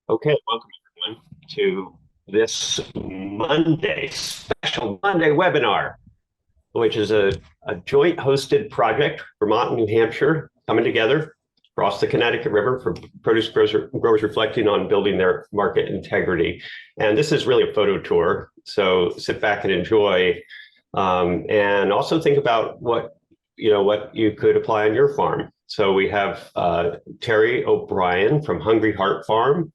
Okay, welcome everyone to this special Monday webinar, which is a joint hosted project, Vermont and New Hampshire coming together across the Connecticut River for produce growers reflecting on building their market integrity. And this is really a photo tour, so sit back and enjoy, and also think about what you could apply on your farm. So we have Terry O'Brien from Hungry Heart Farm,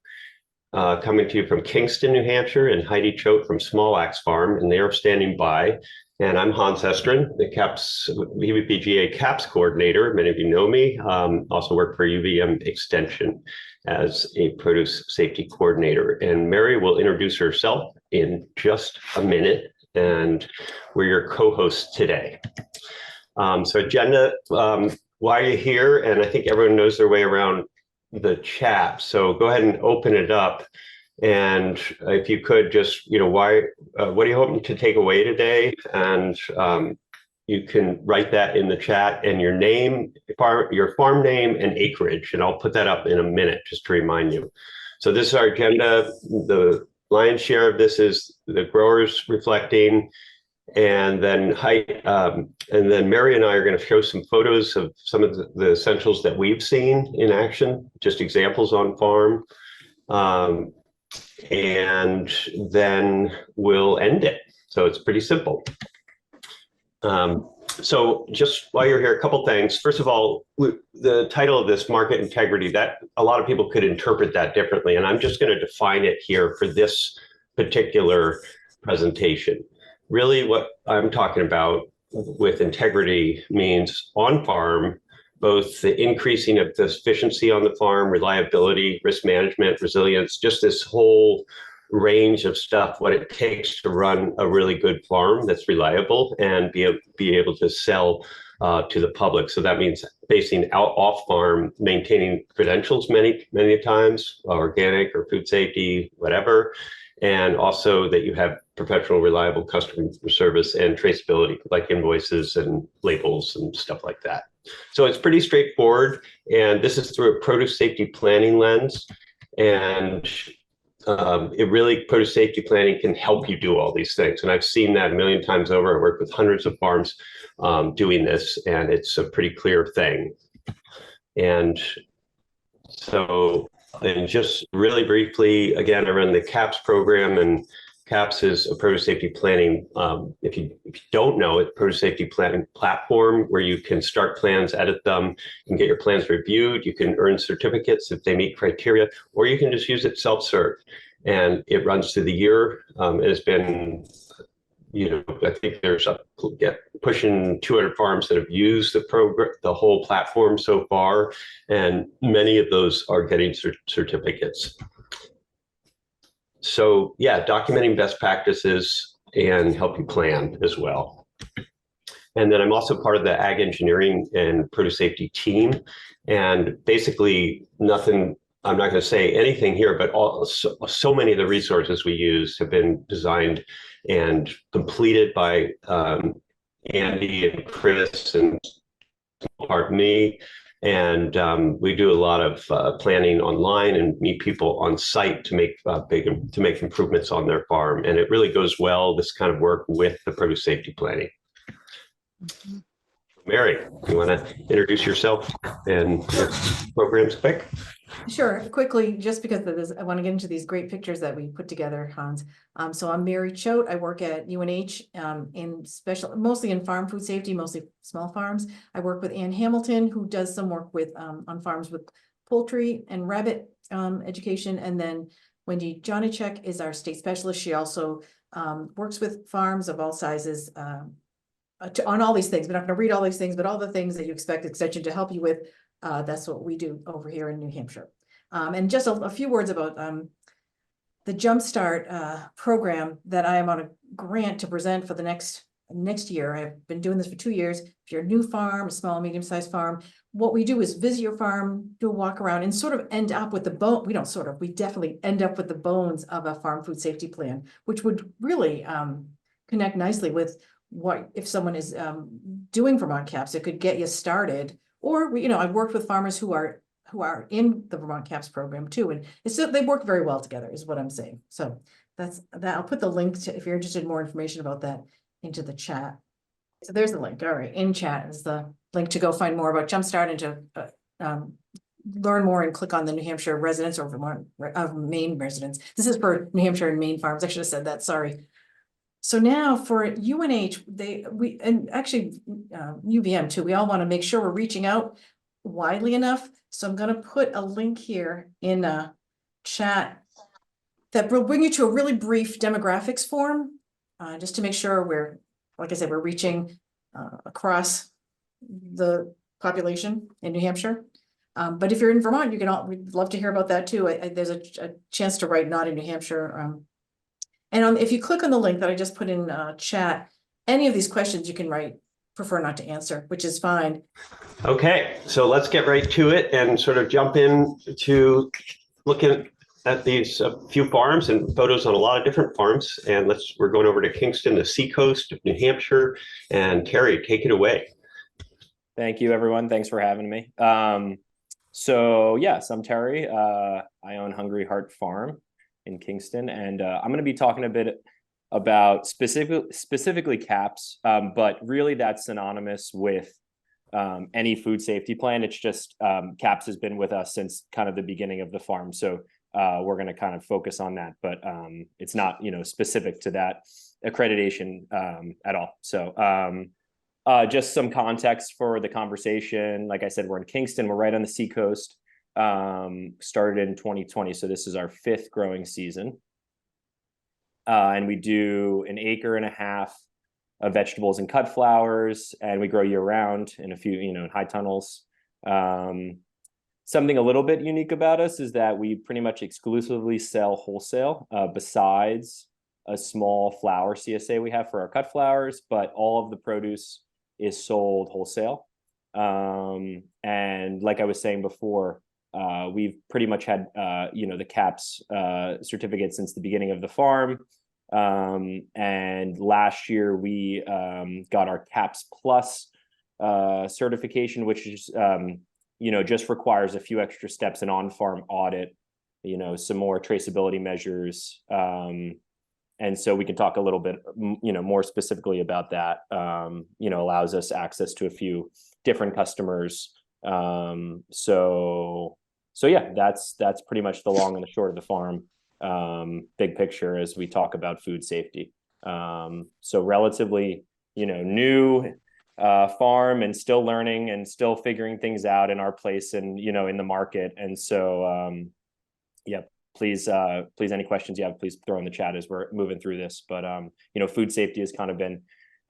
coming to you from Kingston, New Hampshire, and Heidi Choate from Small Axe Farm, and they are standing by. And I'm Hans Estrin, the CAPS VVBGA CAPS coordinator. Many of you know me. Also work for UVM Extension as a produce safety coordinator. And Mary will introduce herself in just a minute, and we're your co-hosts today. So agenda, why are you here? And I think everyone knows their way around the chat. So go ahead and open it up. And if you could just, what are you hoping to take away today? And you can write that in the chat and your name, your farm name and acreage. And I'll put that up in a minute just to remind you. So this is our agenda. The lion's share of this is the growers reflecting. And then Mary and I are going to show some photos of some of the essentials that we've seen in action, just examples on farm. And then we'll end it. So it's pretty simple. So just while you're here, a couple things. First of all, the title of this, market integrity, that a lot of people could interpret that differently. And I'm just going to define it here for this particular presentation. Really, what I'm talking about with integrity means on farm, both the increasing of the efficiency on the farm, reliability, risk management, resilience, just this whole range of stuff, what it takes to run a really good farm that's reliable and be able to sell to the public. So that means facing out off farm, maintaining credentials many times, organic or food safety, whatever. And also that you have professional, reliable customer service and traceability, like invoices and labels and stuff like that. So it's pretty straightforward. And this is through a produce safety planning lens. And produce safety planning can help you do all these things. And I've seen that a million times over. I work with hundreds of farms doing this, and it's a pretty clear thing. And so, and just really briefly, again, I run the CAPS program, and CAPS is a produce safety planning. If you don't know it, produce safety planning platform where you can start plans, edit them, and get your plans reviewed. You can earn certificates if they meet criteria, or you can just use it self-serve. And it runs through the year. It has been, I think there's pushing 200 farms that have used the program, the whole platform so far, and many of those are getting certificates. So yeah, documenting best practices and help you plan as well. And then I'm also part of the ag engineering and produce safety team. And basically I'm not going to say anything here, but so many of the resources we use have been designed and completed by Andy and Chris and part me. And we do a lot of planning online and meet people on site to make improvements on their farm. And it really goes well, this kind of work, with the produce safety planning. Mm-hmm. Mary, you want to introduce yourself and programs quick? Sure, quickly, just because of this, I want to get into these great pictures that we put together, Hans. So I'm Mary Choate. I work at UNH mostly in farm food safety, mostly small farms. I work with Ann Hamilton, who does some work with on farms with poultry and rabbit education. And then Wendy Janicek is our state specialist. She also works with farms of all sizes on all these things. We're not going to read all these things, but all the things that you expect Extension to help you with. That's what we do over here in New Hampshire. And just a few words about the Jumpstart program that I am on a grant to present for the next year. I've been doing this for 2 years. If you're a new farm, a small, medium-sized farm, what we do is visit your farm, do a walk around, and sort of end up with we definitely end up with the bones of a farm food safety plan, which would really connect nicely with what if someone is doing Vermont CAPS. It could get you started. Or I've worked with farmers who are who are in the Vermont CAPS program too. And it's still, they work very well together is what I'm saying. So that's that. I'll put the link to, if you're interested in more information about that, into the chat. So there's the link. All right. In chat is the link to go find more about Jumpstart and to learn more and click on the New Hampshire residents or Vermont Maine residents. This is for New Hampshire and Maine farms. I should have said that. Sorry. So now for UNH, and actually UVM too, we all want to make sure we're reaching out widely enough. So I'm going to put a link here in a chat that will bring you to a really brief demographics form, just to make sure we're, like I said, we're reaching across the population in New Hampshire. But if you're in Vermont, we'd love to hear about that too. There's a chance to write not in New Hampshire. And if you click on the link that I just put in chat, any of these questions you can write, prefer not to answer, which is fine. Okay, so let's get right to it and sort of jump in to looking at these few farms and photos on a lot of different farms. And we're going over to Kingston, the seacoast of New Hampshire. And Terry, take it away. Thank you, everyone. Thanks for having me. So yes, I'm Terry. I own Hungry Heart Farm in Kingston, and I'm going to be talking a bit about specifically CAPS, but really that's synonymous with any food safety plan. It's just CAPS has been with us since kind of the beginning of the farm, so we're going to kind of focus on that, but it's not specific to that accreditation at all. So just some context for the conversation. Like I said, we're in Kingston. We're right on the seacoast. Started in 2020, so this is our 5th growing season, and we do 1.5 acres of vegetables and cut flowers, and we grow year round in a few in high tunnels. Something a little bit unique about us is that we pretty much exclusively sell wholesale, besides a small flower CSA we have for our cut flowers, but all of the produce is sold wholesale. And like I was saying before, we've pretty much had the CAPS certificate since the beginning of the farm. And last year we got our CAPS Plus certification, which is just requires a few extra steps, an on-farm audit, some more traceability measures. And so we can talk a little bit, more specifically about that. Allows us access to a few different customers. So yeah, that's pretty much the long and the short of the farm, big picture as we talk about food safety. So relatively, new farm and still learning and still figuring things out in our place and, in the market. And so, yeah, please, any questions you have, please throw in the chat as we're moving through this. But, food safety has kind of been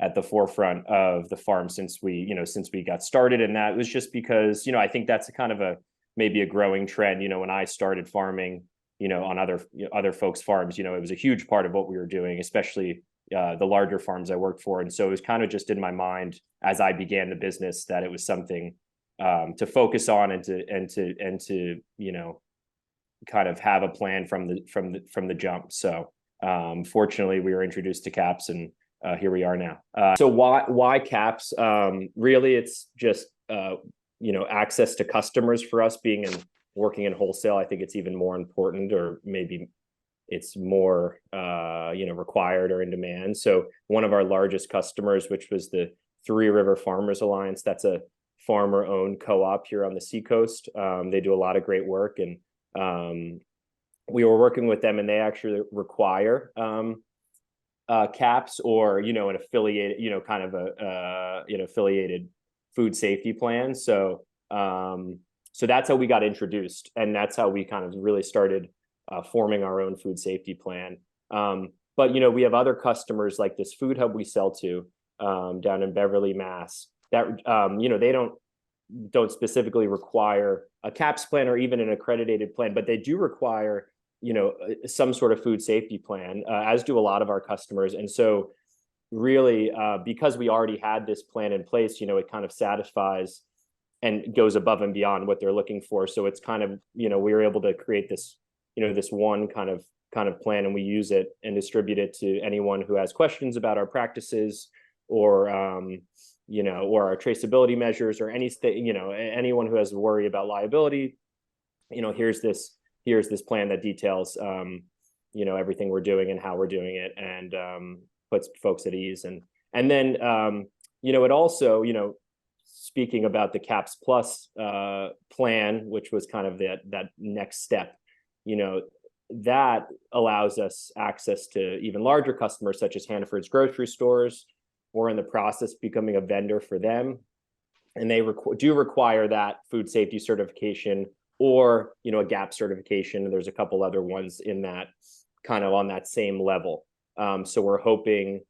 at the forefront of the farm since we got started. And that was just because, I think that's a kind of maybe a growing trend. When I started farming, on other folks' farms, it was a huge part of what we were doing, especially the larger farms I worked for. And so it was kind of just in my mind as I began the business that it was something to focus on and to kind of have a plan from the jump. So fortunately, we were introduced to CAPS, and here we are now. So why CAPS? Really, it's just access to customers for us working in wholesale. I think it's even more important, or maybe it's more required or in demand. So one of our largest customers, which was the Three River Farmers Alliance, that's a farmer-owned co-op here on the seacoast. They do a lot of great work, and we were working with them, and they actually require CAPS or an affiliated, kind of affiliated food safety plan. So so that's how we got introduced, and that's how we kind of really started forming our own food safety plan. But we have other customers like this food hub we sell to down in Beverly, Mass. That they don't specifically require a CAPS plan or even an accredited plan, but they do require some sort of food safety plan, as do a lot of our customers. And so really, because we already had this plan in place, it kind of satisfies and goes above and beyond what they're looking for. So it's kind of, we were able to create this, this one kind of plan, and we use it and distribute it to anyone who has questions about our practices or, or our traceability measures or anything, anyone who has a worry about liability, here's this plan that details, everything we're doing and how we're doing it, and puts folks at ease. And then, it also, speaking about the CAPS Plus plan, which was kind of that next step, that allows us access to even larger customers, such as Hannaford's grocery stores. We're in the process of becoming a vendor for them, and they do require that food safety certification or, a GAP certification. And there's a couple other ones in that kind of on that same level. So we're hoping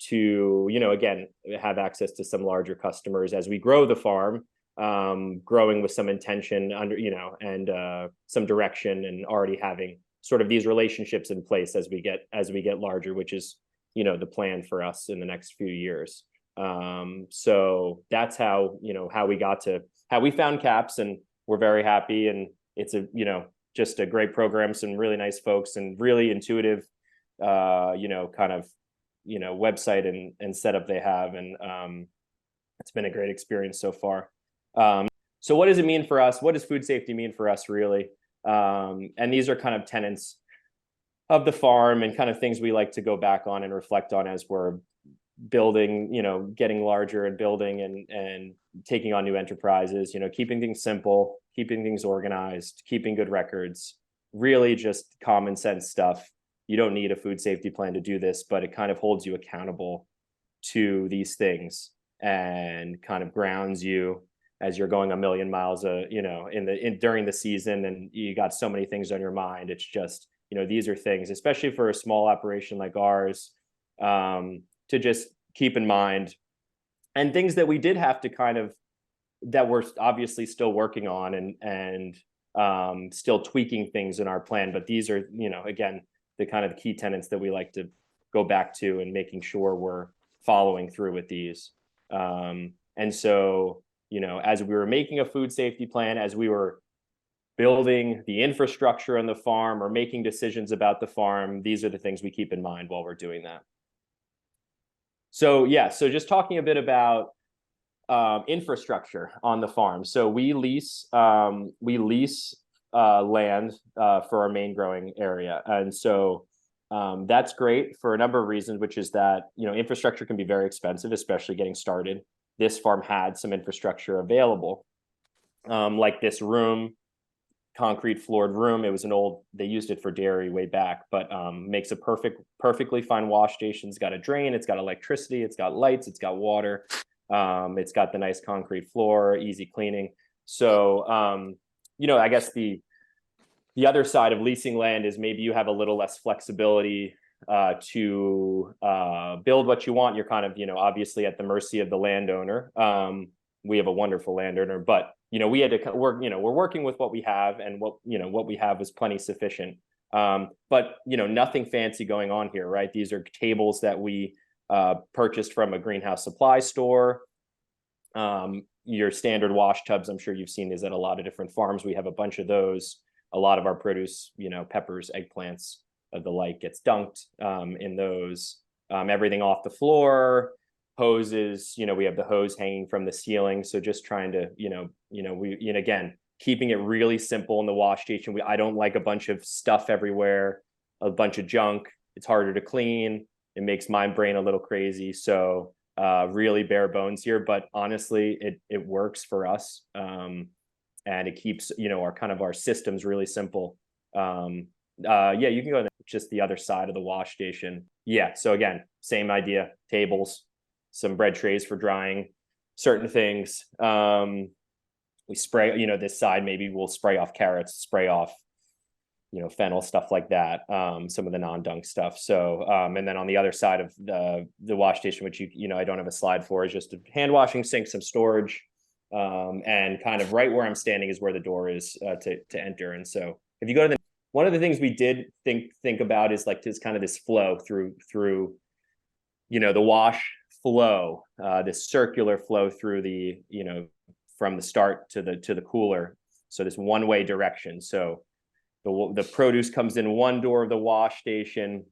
to, again, have access to some larger customers as we grow the farm, growing with some intention under, and some direction, and already having sort of these relationships in place as we get larger, which is, the plan for us in the next few years. So that's how we found CAPS, and we're very happy. And it's just a great program, some really nice folks, and really intuitive, website and setup they have. And it's been a great experience so far. So what does it mean for us? What does food safety mean for us, really? And these are kind of tenets of the farm, and kind of things we like to go back on and reflect on as we're building, getting larger and building and taking on new enterprises, keeping things simple, keeping things organized, keeping good records, really just common sense stuff. You don't need a food safety plan to do this, but it kind of holds you accountable to these things and kind of grounds you as you're going a million miles, during the season, and you got so many things on your mind. It's just, these are things, especially for a small operation like ours, to just keep in mind, and things that we did have to that we're obviously still working on and still tweaking things in our plan. But these are, again, the kind of key tenets that we like to go back to, and making sure we're following through with these. And so, as we were making a food safety plan, as we were building the infrastructure on the farm or making decisions about the farm, these are the things we keep in mind while we're doing that. So just talking a bit about infrastructure on the farm. So we lease land for our main growing area, and so that's great for a number of reasons, which is that infrastructure can be very expensive, especially getting started. This farm had some infrastructure available, like this room, concrete floored room. It was they used it for dairy way back, but makes a perfectly fine wash station. It's got a drain, it's got electricity, it's got lights, it's got water. It's got the nice concrete floor, easy cleaning. So, I guess the other side of leasing land is maybe you have a little less flexibility to build what you want. You're kind of, obviously at the mercy of the landowner. We have a wonderful landowner, but we had to work. We're working with what we have, and what we have is plenty sufficient. But nothing fancy going on here, right? These are tables that we purchased from a greenhouse supply store. Your standard wash tubs, I'm sure you've seen these at a lot of different farms. We have a bunch of those. A lot of our produce, peppers, eggplants, the like, gets dunked in those. Everything off the floor, hoses, we have the hose hanging from the ceiling. So just trying to, again, keeping it really simple in the wash station. I don't like a bunch of stuff everywhere, a bunch of junk. It's harder to clean. It makes my brain a little crazy. So really bare bones here, but honestly, it works for us. And it keeps, our systems really simple. You can go to just the other side of the wash station. Yeah, so again, same idea, tables, some bread trays for drying certain things. We spray, this side, maybe we'll spray off carrots, spray off, fennel, stuff like that. Some of the non-dunk stuff. So, and then on the other side of the wash station, which I don't have a slide for, is just a hand washing sink, some storage. And kind of right where I'm standing is where the door is to enter. And so if you go to one of the things we did think about is like this flow through, the wash flow, this circular flow through the, from the start to the cooler. So this one-way direction. So the produce comes in one door of the wash station,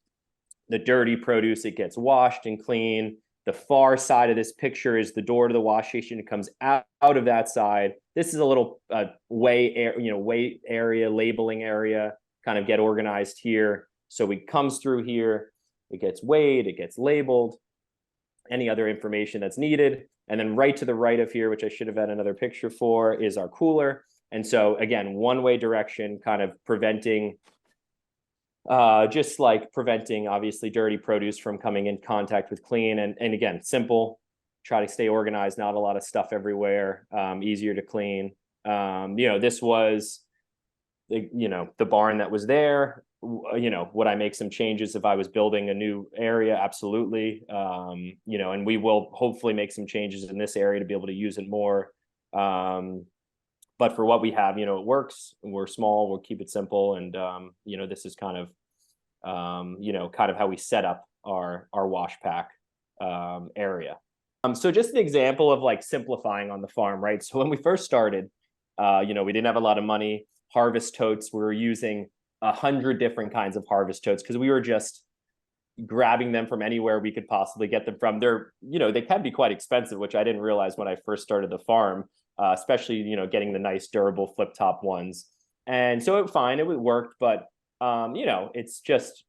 the dirty produce, it gets washed and clean. The far side of this picture is the door to the wash station. It comes out of that side. this is a little weigh area, labeling area, kind of get organized here. So it comes through here, it gets weighed, it gets labeled, any other information that's needed. And then right to the right of here, which I should have had another picture for, is our cooler. And so again, one-way direction, kind of preventing, just like preventing obviously dirty produce from coming in contact with clean. And again, simple, try to stay organized, not a lot of stuff everywhere, easier to clean. This was the barn that was there. Would I make some changes if I was building a new area? Absolutely. And we will hopefully make some changes in this area to be able to use it more. But for what we have, it works. We're small, we'll keep it simple. And, this is kind of how we set up our wash pack area. So just an example of like simplifying on the farm, right? So when we first started, we didn't have a lot of money. Harvest totes, we were using 100 different kinds of harvest totes because we were just grabbing them from anywhere we could possibly get them from. They can be quite expensive, which I didn't realize when I first started the farm, especially, getting the nice durable flip top ones. And so it worked, but, it's just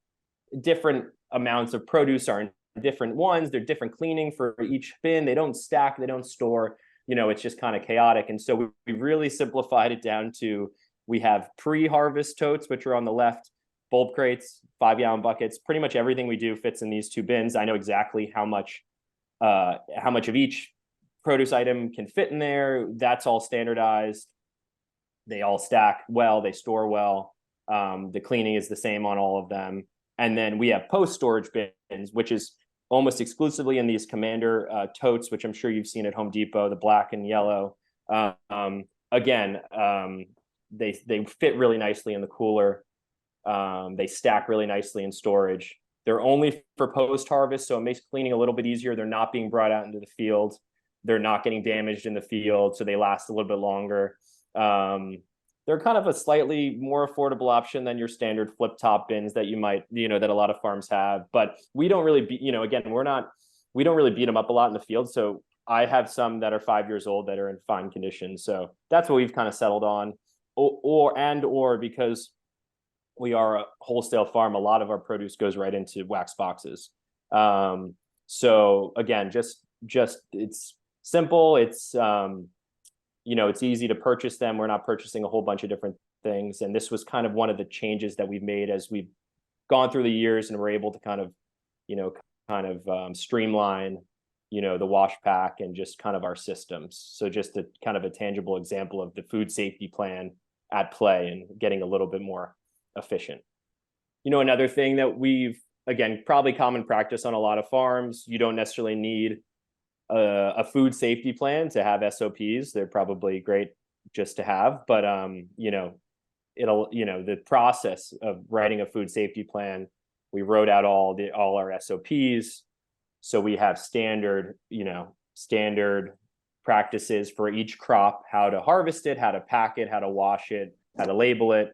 different amounts of produce are in different ones. They're different cleaning for each bin. They don't stack, they don't store, it's just kind of chaotic. And so we really simplified it down to, we have pre-harvest totes, which are on the left, bulb crates, 5-gallon buckets. Pretty much everything we do fits in these two bins. I know exactly how much of each produce item can fit in there. That's all standardized. They all stack well, they store well. The cleaning is the same on all of them. And then we have post-storage bins, which is almost exclusively in these Commander totes, which I'm sure you've seen at Home Depot, the black and yellow. They fit really nicely in the cooler. They stack really nicely in storage. They're only for post-harvest, so it makes cleaning a little bit easier. They're not being brought out into the field. They're not getting damaged in the field, so they last a little bit longer. They're kind of a slightly more affordable option than your standard flip top bins that you might, that a lot of farms have. But we don't really, we don't really beat them up a lot in the field. So I have some that are 5 years old that are in fine condition. So that's what we've kind of settled on. Or because we are a wholesale farm, a lot of our produce goes right into wax boxes. So again, just it's simple. It's it's easy to purchase them. We're not purchasing a whole bunch of different things. And this was kind of one of the changes that we've made as we've gone through the years, and we're able to kind of streamline, the wash pack and just kind of our systems. So just a kind of a tangible example of the food safety plan at play and getting a little bit more efficient. Another thing that we've, again, probably common practice on a lot of farms, you don't necessarily need a food safety plan to have SOPs. They're probably great just to have, but the process of writing a food safety plan, we wrote out all our SOPs. So we have standard practices for each crop, how to harvest it, how to pack it, how to wash it, how to label it.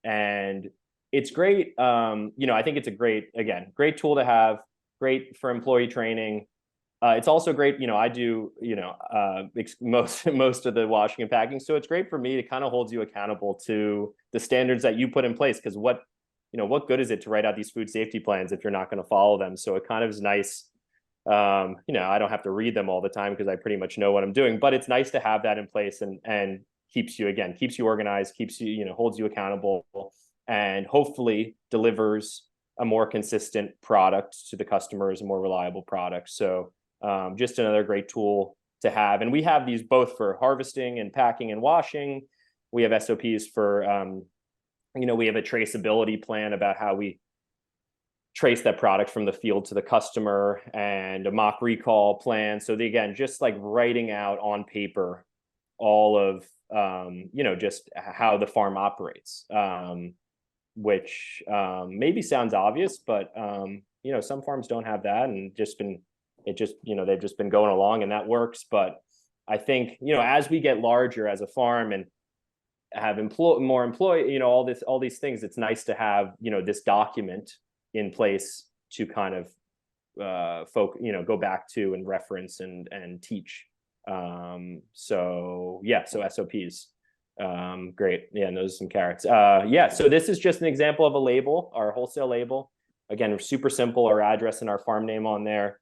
And it's great. I think it's a great tool to have, great for employee training. It's also great, I do, most of the washing and packing. So it's great for me to kind of hold you accountable to the standards that you put in place. Because what good is it to write out these food safety plans if you're not going to follow them? So it kind of is nice. I don't have to read them all the time because I pretty much know what I'm doing, but it's nice to have that in place and keeps you organized, holds you accountable, and hopefully delivers a more consistent product to the customers, a more reliable product. So just another great tool to have. And we have these both for harvesting and packing and washing. We have SOPs for, we have a traceability plan about how we trace that product from the field to the customer, and a mock recall plan. So again, just like writing out on paper all of, just how the farm operates, which maybe sounds obvious, but, some farms don't have that, and they've just been going along, and that works. But I think, as we get larger as a farm and have more employee, all these things, it's nice to have, this document in place to kind of go back to and reference and teach So yeah, so SOPs. Great. Yeah, and those are some carrots. Yeah, so this is just an example of a label, our wholesale label. Again, super simple, our address and our farm name on there.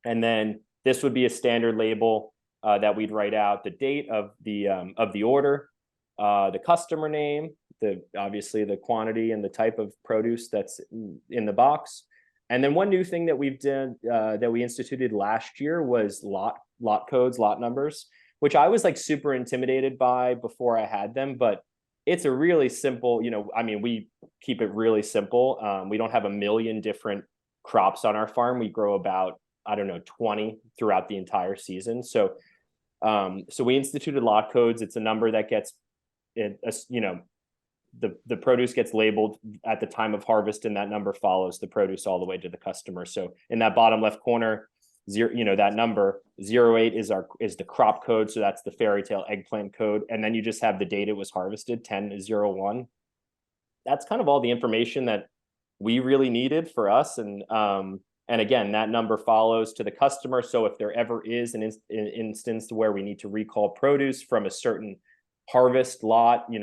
And then this would be a standard label that we'd write out the date of the order, the customer name, obviously the quantity and the type of produce that's in the box. And then one new thing that we've done that we instituted last year was lot codes, lot numbers, which I was like super intimidated by before I had them, but it's a really simple, I mean, we keep it really simple. We don't have a million different crops on our farm. We grow about, I don't know, 20 throughout the entire season. So we instituted lot codes. It's a number that gets, the produce gets labeled at the time of harvest, and that number follows the produce all the way to the customer. So in that bottom left corner, that number 08 is the crop code. So that's the fairy tale eggplant code. And then you just have the date it was harvested, 10/01. That's kind of all the information that we really needed for us. And again, that number follows to the customer. So if there ever is an instance where we need to recall produce from a certain harvest lot,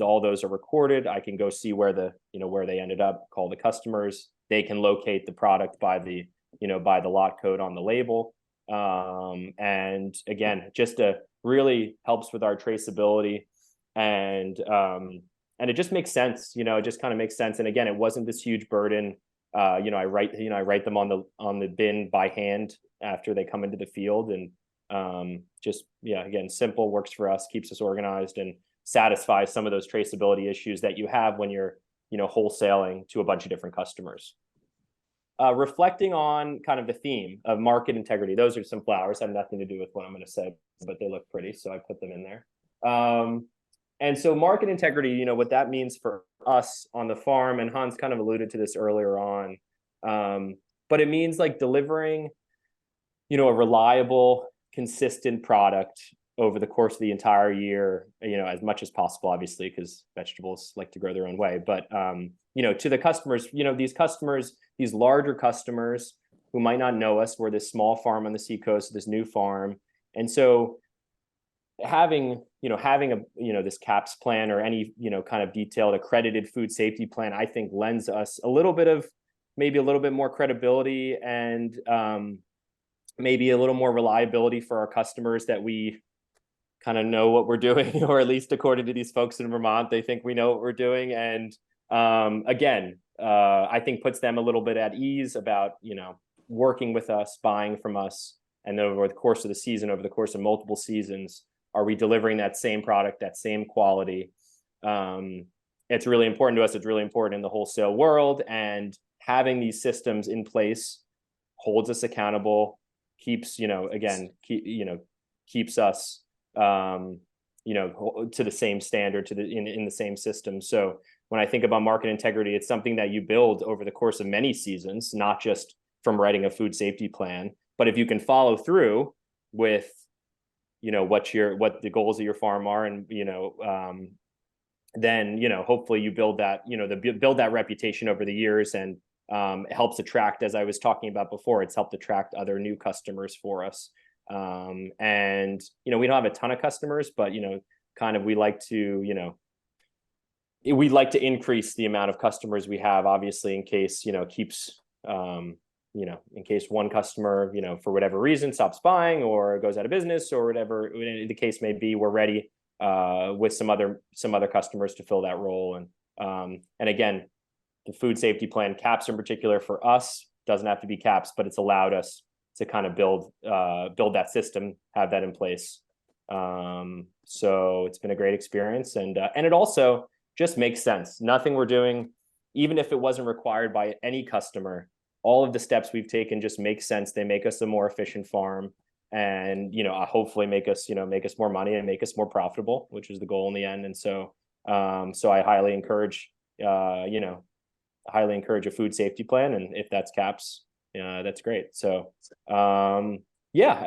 all those are recorded. I can go see where where they ended up, call the customers. They can locate the product by the lot code on the label. And again, just really helps with our traceability, and it just makes sense. It just kind of makes sense. And again, it wasn't this huge burden. I write them on the bin by hand after they come into the field, and again, simple, works for us, keeps us organized, and satisfies some of those traceability issues that you have when you're wholesaling to a bunch of different customers. Reflecting on kind of the theme of market integrity, those are some flowers, have nothing to do with what I'm going to say, but they look pretty, so I put them in there. And so market integrity, what that means for us on the farm, and Hans kind of alluded to this earlier on, but it means like delivering, a reliable, consistent product over the course of the entire year, as much as possible, obviously, because vegetables like to grow their own way. But, to the customers, these larger customers who might not know us, we're this small farm on the seacoast, this new farm. And so having this CAPS plan, or any, kind of detailed accredited food safety plan, I think lends us maybe a little bit more credibility, and maybe a little more reliability for our customers, that we kind of know what we're doing, or at least according to these folks in Vermont, they think we know what we're doing. And again, I think puts them a little bit at ease about, working with us, buying from us, and over the course of the season, over the course of multiple seasons, are we delivering that same product, that same quality? It's really important to us. It's really important in the wholesale world, and having these systems in place holds us accountable, keeps, keeps us, to the same standard, in the same system. So when I think about market integrity, it's something that you build over the course of many seasons, not just from writing a food safety plan. But if you can follow through with, what the goals of your farm are, and, then, hopefully you build that, build that reputation over the years, and it helps attract, as I was talking about before, it's helped attract other new customers for us. And, we don't have a ton of customers, but, kind of, we'd like to increase the amount of customers we have, obviously, in case, keeps, in case one customer, for whatever reason stops buying or goes out of business, or whatever the case may be, we're ready with some other customers to fill that role. And again, the food safety plan, CAPS in particular, for us, doesn't have to be CAPS, but it's allowed us to kind of build that system, have that in place. So it's been a great experience, and it also just makes sense. Nothing we're doing, even if it wasn't required by any customer, all of the steps we've taken just make sense. They make us a more efficient farm, and hopefully make us more money and make us more profitable, which is the goal in the end. And so I highly encourage a food safety plan, and if that's CAPS, that's great. So I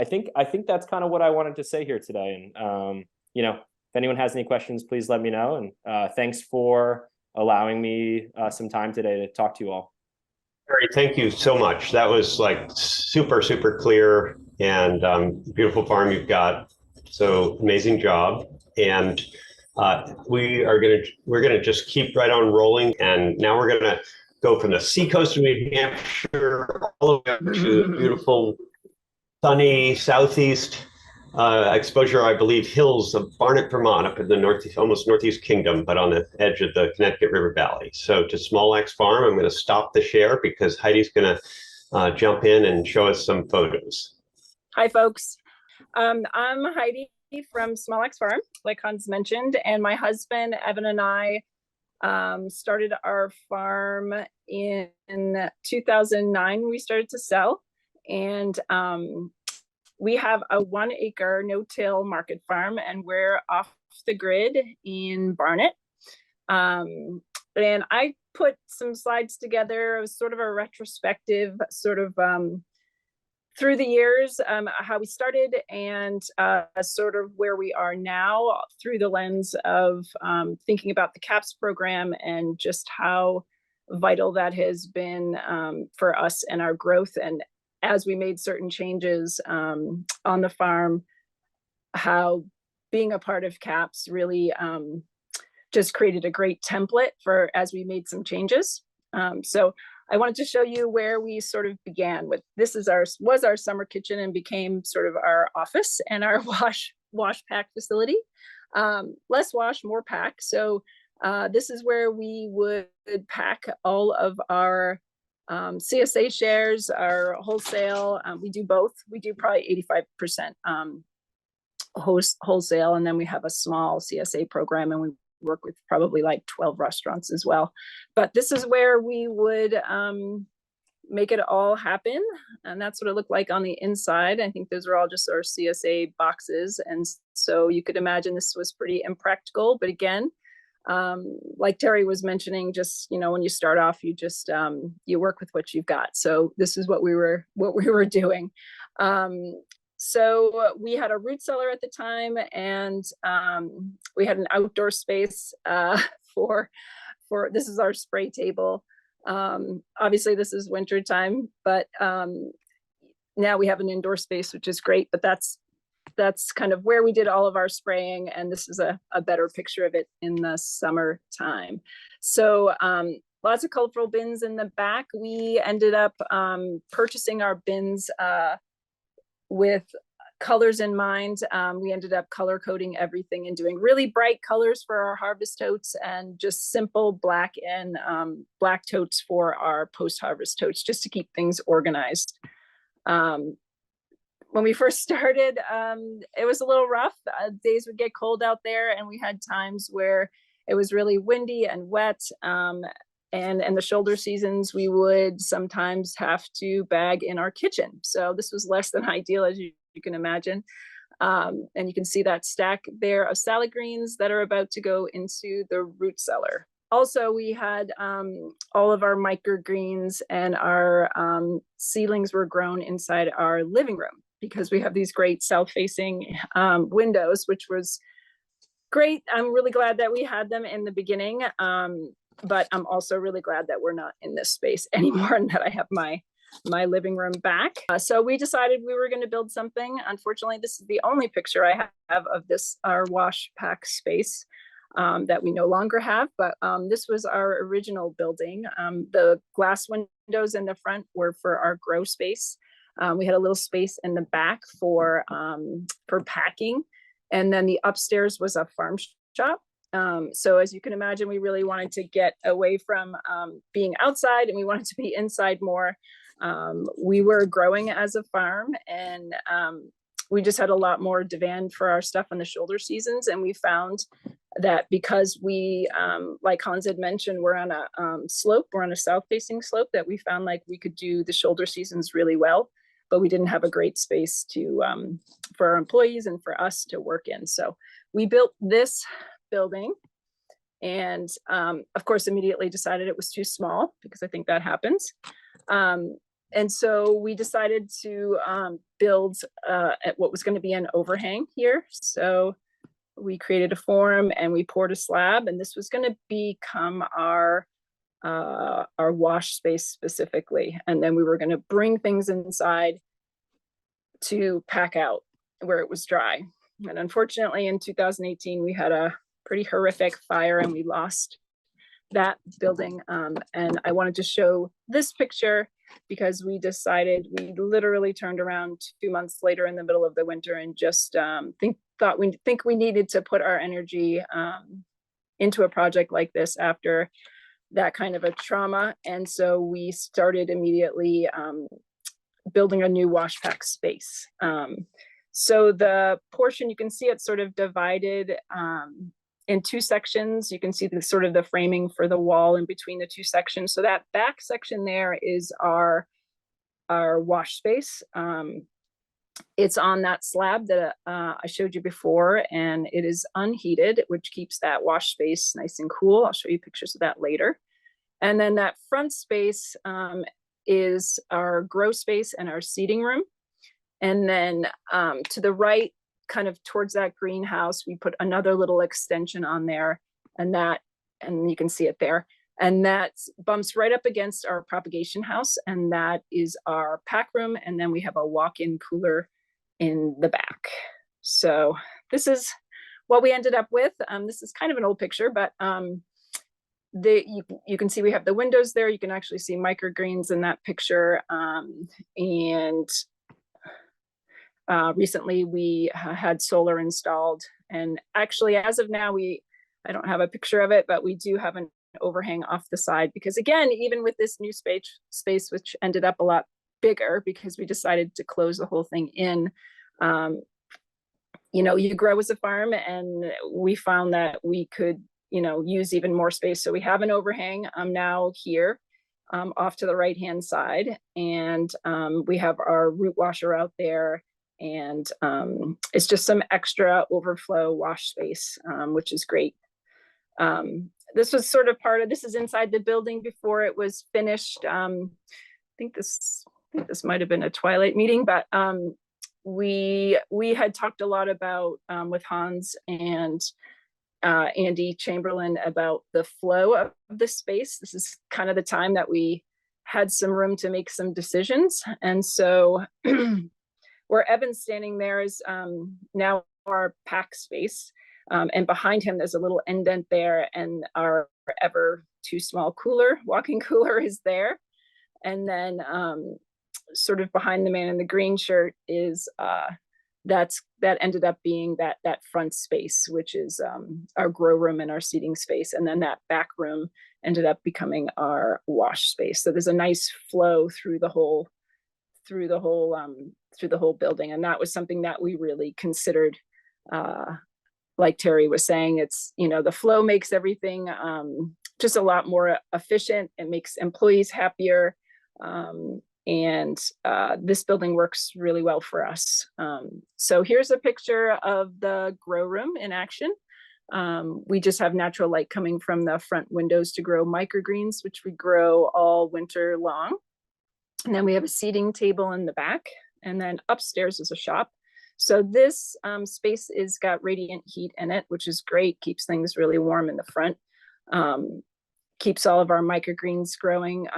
think that's kind of what I wanted to say here today. And if anyone has any questions, please let me know. And thanks for allowing me some time today to talk to you all. Mary, thank you so much. That was like super, super clear. and beautiful farm you've got. So amazing job. And we're gonna just keep right on rolling. And now we're gonna go from the seacoast of New Hampshire all the way up to beautiful, sunny southeast exposure, I believe, hills of Barnet, Vermont, up in the northeast, almost northeast kingdom, but on the edge of the Connecticut River Valley. So to Small Axe Farm, I'm going to stop the share because Heidi's going to jump in and show us some photos. Hi, folks. I'm Heidi from Small Axe Farm, like Hans mentioned, and my husband, Evan, and I started our farm in 2009. We started to sell, and we have a 1 acre no-till market farm, and we're off the grid in Barnet. And I put some slides together. It was sort of a retrospective, sort of through the years, how we started and sort of where we are now through the lens of thinking about the CAPS program and just how vital that has been for us and our growth. And as we made certain changes on the farm, how being a part of CAPS really just created a great template for as we made some changes. So I wanted to show you where we sort of began with. This is was our summer kitchen and became sort of our office and our wash pack facility. Less wash, more pack. So this is where we would pack all of our CSA shares, our wholesale. We do both. We do probably 85% wholesale, and then we have a small CSA program, and we work with probably like 12 restaurants as well. But this is where we would make it all happen, and that's what it looked like on the inside. I think those are all just our CSA boxes, and so you could imagine this was pretty impractical. But again, like Terry was mentioning, just when you start off, you just you work with what you've got. So this is what we were doing. So we had a root cellar at the time, and we had an outdoor space for this is our spray table. Obviously this is winter time, but now we have an indoor space, which is great. But that's kind of where we did all of our spraying, and this is a better picture of it in the summertime. So lots of colorful bins in the back. We ended up purchasing our bins with colors in mind. We ended up color coding everything and doing really bright colors for our harvest totes, and just simple black and black totes for our post-harvest totes, just to keep things organized. When we first started, it was a little rough. Days would get cold out there, and we had times where it was really windy and wet. And in the shoulder seasons, we would sometimes have to bag in our kitchen. So this was less than ideal, as you can imagine. And you can see that stack there of salad greens that are about to go into the root cellar. Also, we had all of our microgreens and our seedlings were grown inside our living room, because we have these great south-facing windows, which was great. I'm really glad that we had them in the beginning. But I'm also really glad that we're not in this space anymore, and that I have my living room back. So we decided we were going to build something. Unfortunately, this is the only picture I have of this, our wash pack space, that we no longer have. But this was our original building. The glass windows in the front were for our grow space. We had a little space in the back for packing, and then the upstairs was a farm shop. So as you can imagine, we really wanted to get away from being outside, and we wanted to be inside more. We were growing as a farm, and we just had a lot more demand for our stuff in the shoulder seasons. And we found that because we, like Hans had mentioned, we're on a slope, we're on a south-facing slope, that we found like we could do the shoulder seasons really well, but we didn't have a great space to for our employees and for us to work in. So we built this building, and of course immediately decided it was too small, because I think that happens. And so we decided to build at what was going to be an overhang here. So we created a form and we poured a slab, and this was going to become our wash space specifically. And then we were going to bring things inside to pack out where it was dry. And unfortunately, in 2018, we had a pretty horrific fire and we lost that building. And I wanted to show this picture because we decided, we literally turned around 2 months later in the middle of the winter and just thought we needed to put our energy into a project like this after that kind of a trauma. And so we started immediately building a new wash pack space. So the portion, you can see it's sort of divided in two sections. You can see the sort of the framing for the wall in between the two sections. So that back section there is our wash space. It's on that slab that I showed you before, and it is unheated, which keeps that wash space nice and cool. I'll show you pictures of that later. And then that front space is our grow space and our seating room. And then to the right, kind of towards that greenhouse, we put another little extension on there, and you can see it there. And that bumps right up against our propagation house, and that is our pack room. And then we have a walk-in cooler in the back. So this is what we ended up with. This is kind of an old picture, but you can see we have the windows there. You can actually see microgreens in that picture. And recently we had solar installed, and actually as of now, I don't have a picture of it, but we do have an overhang off the side, because again, even with this new space, which ended up a lot bigger because we decided to close the whole thing in, you know, you grow as a farm, and we found that we could, you know, use even more space. So we have an overhang now here off to the right hand side, and we have our root washer out there, and it's just some extra overflow wash space, which is great. This was sort of this is inside the building before it was finished. I think this might have been a twilight meeting, but we had talked a lot about with Hans and Andy Chamberlain about the flow of the space. This is kind of the time that we had some room to make some decisions. And so where Evan's standing there is now our pack space. And behind him, there's a little indent there, and our ever too small cooler, walk-in cooler is there. And then sort of behind the man in the green shirt is that ended up being that front space, which is our grow room and our seating space. And then that back room ended up becoming our wash space. So there's a nice flow through the whole building. And that was something that we really considered. Like Terry was saying, it's, you know, the flow makes everything just a lot more efficient. It makes employees happier. And this building works really well for us. So here's a picture of the grow room in action. We just have natural light coming from the front windows to grow microgreens, which we grow all winter long. And then we have a seating table in the back, and then upstairs is a shop. So this space is got radiant heat in it, which is great, keeps things really warm in the front, keeps all of our microgreens growing.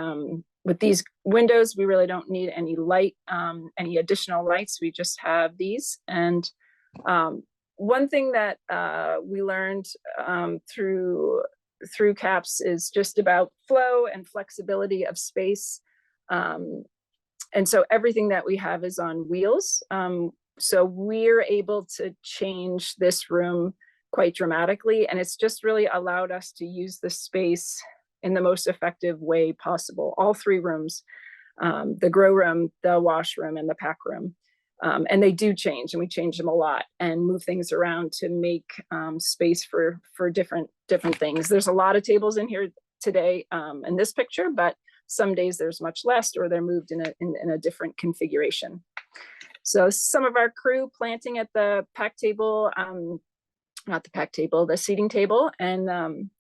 With these windows, we really don't need any light, any additional lights. We just have these. And one thing that we learned through CAPS is just about flow and flexibility of space. And so everything that we have is on wheels. So we're able to change this room quite dramatically, and it's just really allowed us to use the space in the most effective way possible. All three rooms, the grow room, the wash room, and the pack room. And they do change, and we change them a lot and move things around to make space for different things. There's a lot of tables in here today in this picture, but some days there's much less, or they're moved in a different configuration. So some of our crew planting at the pack table, not the pack table, the seating table. And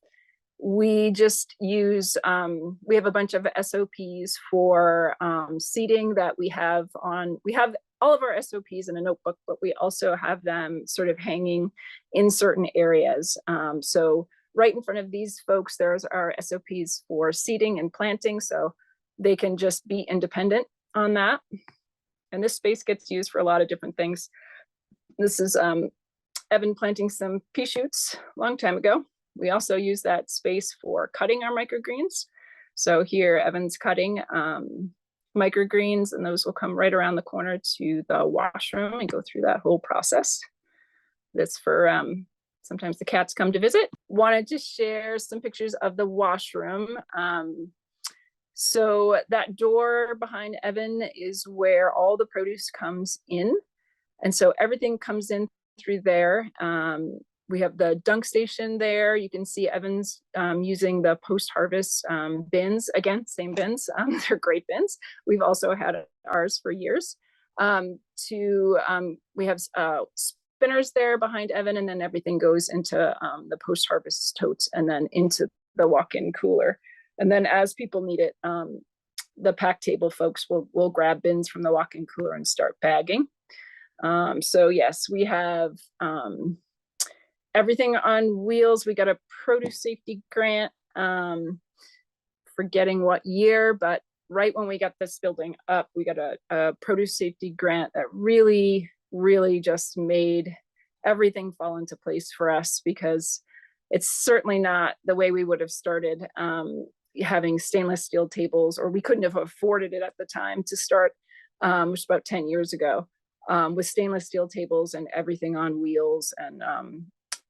we just use, we have a bunch of SOPs for seating that we have all of our SOPs in a notebook, but we also have them sort of hanging in certain areas. So right in front of these folks, there's our SOPs for seating and planting, so they can just be independent on that. And this space gets used for a lot of different things. This is Evan planting some pea shoots a long time ago. We also use that space for cutting our microgreens. So here Evan's cutting microgreens, and those will come right around the corner to the washroom and go through that whole process. That's for sometimes the cats come to visit. Wanted to share some pictures of the washroom. So that door behind Evan is where all the produce comes in. And so everything comes in through there. We have the dunk station there. You can see Evan's using the post-harvest bins. Again, same bins. They're great bins. We've also had ours for years. We have spinners there behind Evan, and then everything goes into the post-harvest totes and then into the walk-in cooler. And then as people need it, the pack table folks will grab bins from the walk-in cooler and start bagging. So yes, we have everything on wheels. We got a produce safety grant, forgetting what year, but right when we got this building up, we got a produce safety grant that really, really just made everything fall into place for us, because it's certainly not the way we would have started having stainless steel tables, or we couldn't have afforded it at the time to start, which was about 10 years ago, with stainless steel tables and everything on wheels and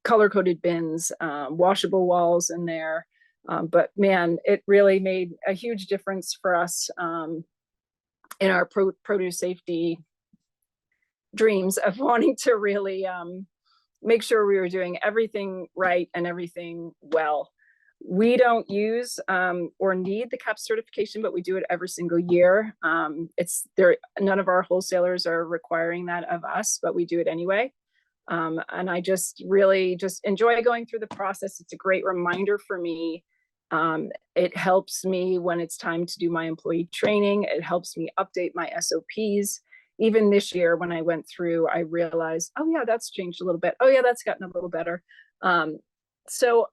color-coded bins, washable walls in there. But man, it really made a huge difference for us in our produce safety dreams of wanting to really make sure we were doing everything right and everything well. We don't use or need the CAPS certification, but we do it every single year. None of our wholesalers are requiring that of us, but we do it anyway. And I just really enjoy going through the process. It's a great reminder for me. It helps me when it's time to do my employee training. It helps me update my SOPs. Even this year when I went through, I realized, oh yeah, that's changed a little bit. Oh yeah, that's gotten a little better. So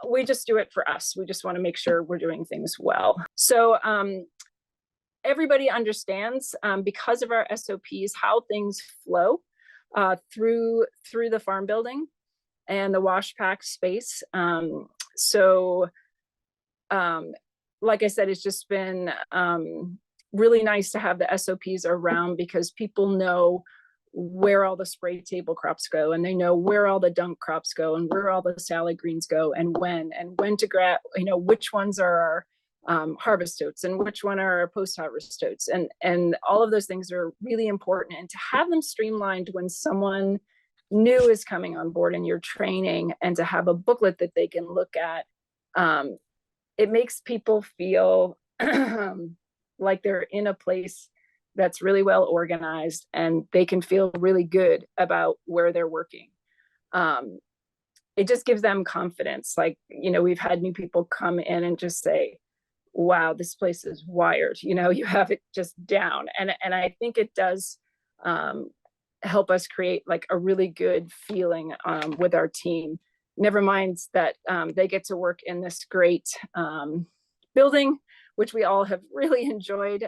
we just do it for us. We just want to make sure we're doing things well. So everybody understands, because of our SOPs, how things flow through the farm building and the wash pack space. Like I said, it's just been really nice to have the SOPs around, because people know where all the spray table crops go, and they know where all the dunk crops go, and where all the salad greens go, and when to grab, which ones are our harvest totes and which one are our post-harvest totes, and all of those things are really important. And to have them streamlined when someone new is coming on board in your training, and to have a booklet that they can look at, it makes people feel like they're in a place that's really well organized, and they can feel really good about where they're working. It just gives them confidence. Like, we've had new people come in and just say, wow, this place is wired, you have it just down. And I think it does help us create like a really good feeling with our team. Never mind that they get to work in this great building, which we all have really enjoyed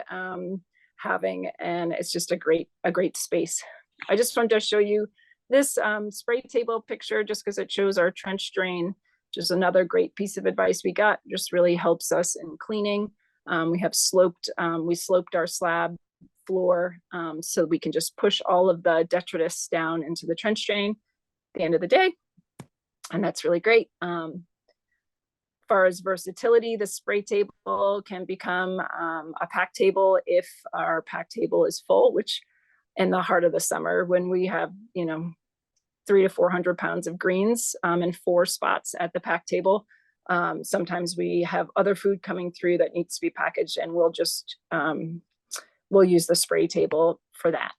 having, and it's just a great space. I just wanted to show you this spray table picture just because it shows our trench drain, which is another great piece of advice we got. Just really helps us in cleaning. We sloped our slab floor so we can just push all of the detritus down into the trench drain at the end of the day, and that's really great. Far as versatility, the spray table can become a pack table if our pack table is full, which in the heart of the summer, when we have 300 to 400 pounds of greens in 4 spots at the pack table, sometimes we have other food coming through that needs to be packaged, and we'll use the spray table for that.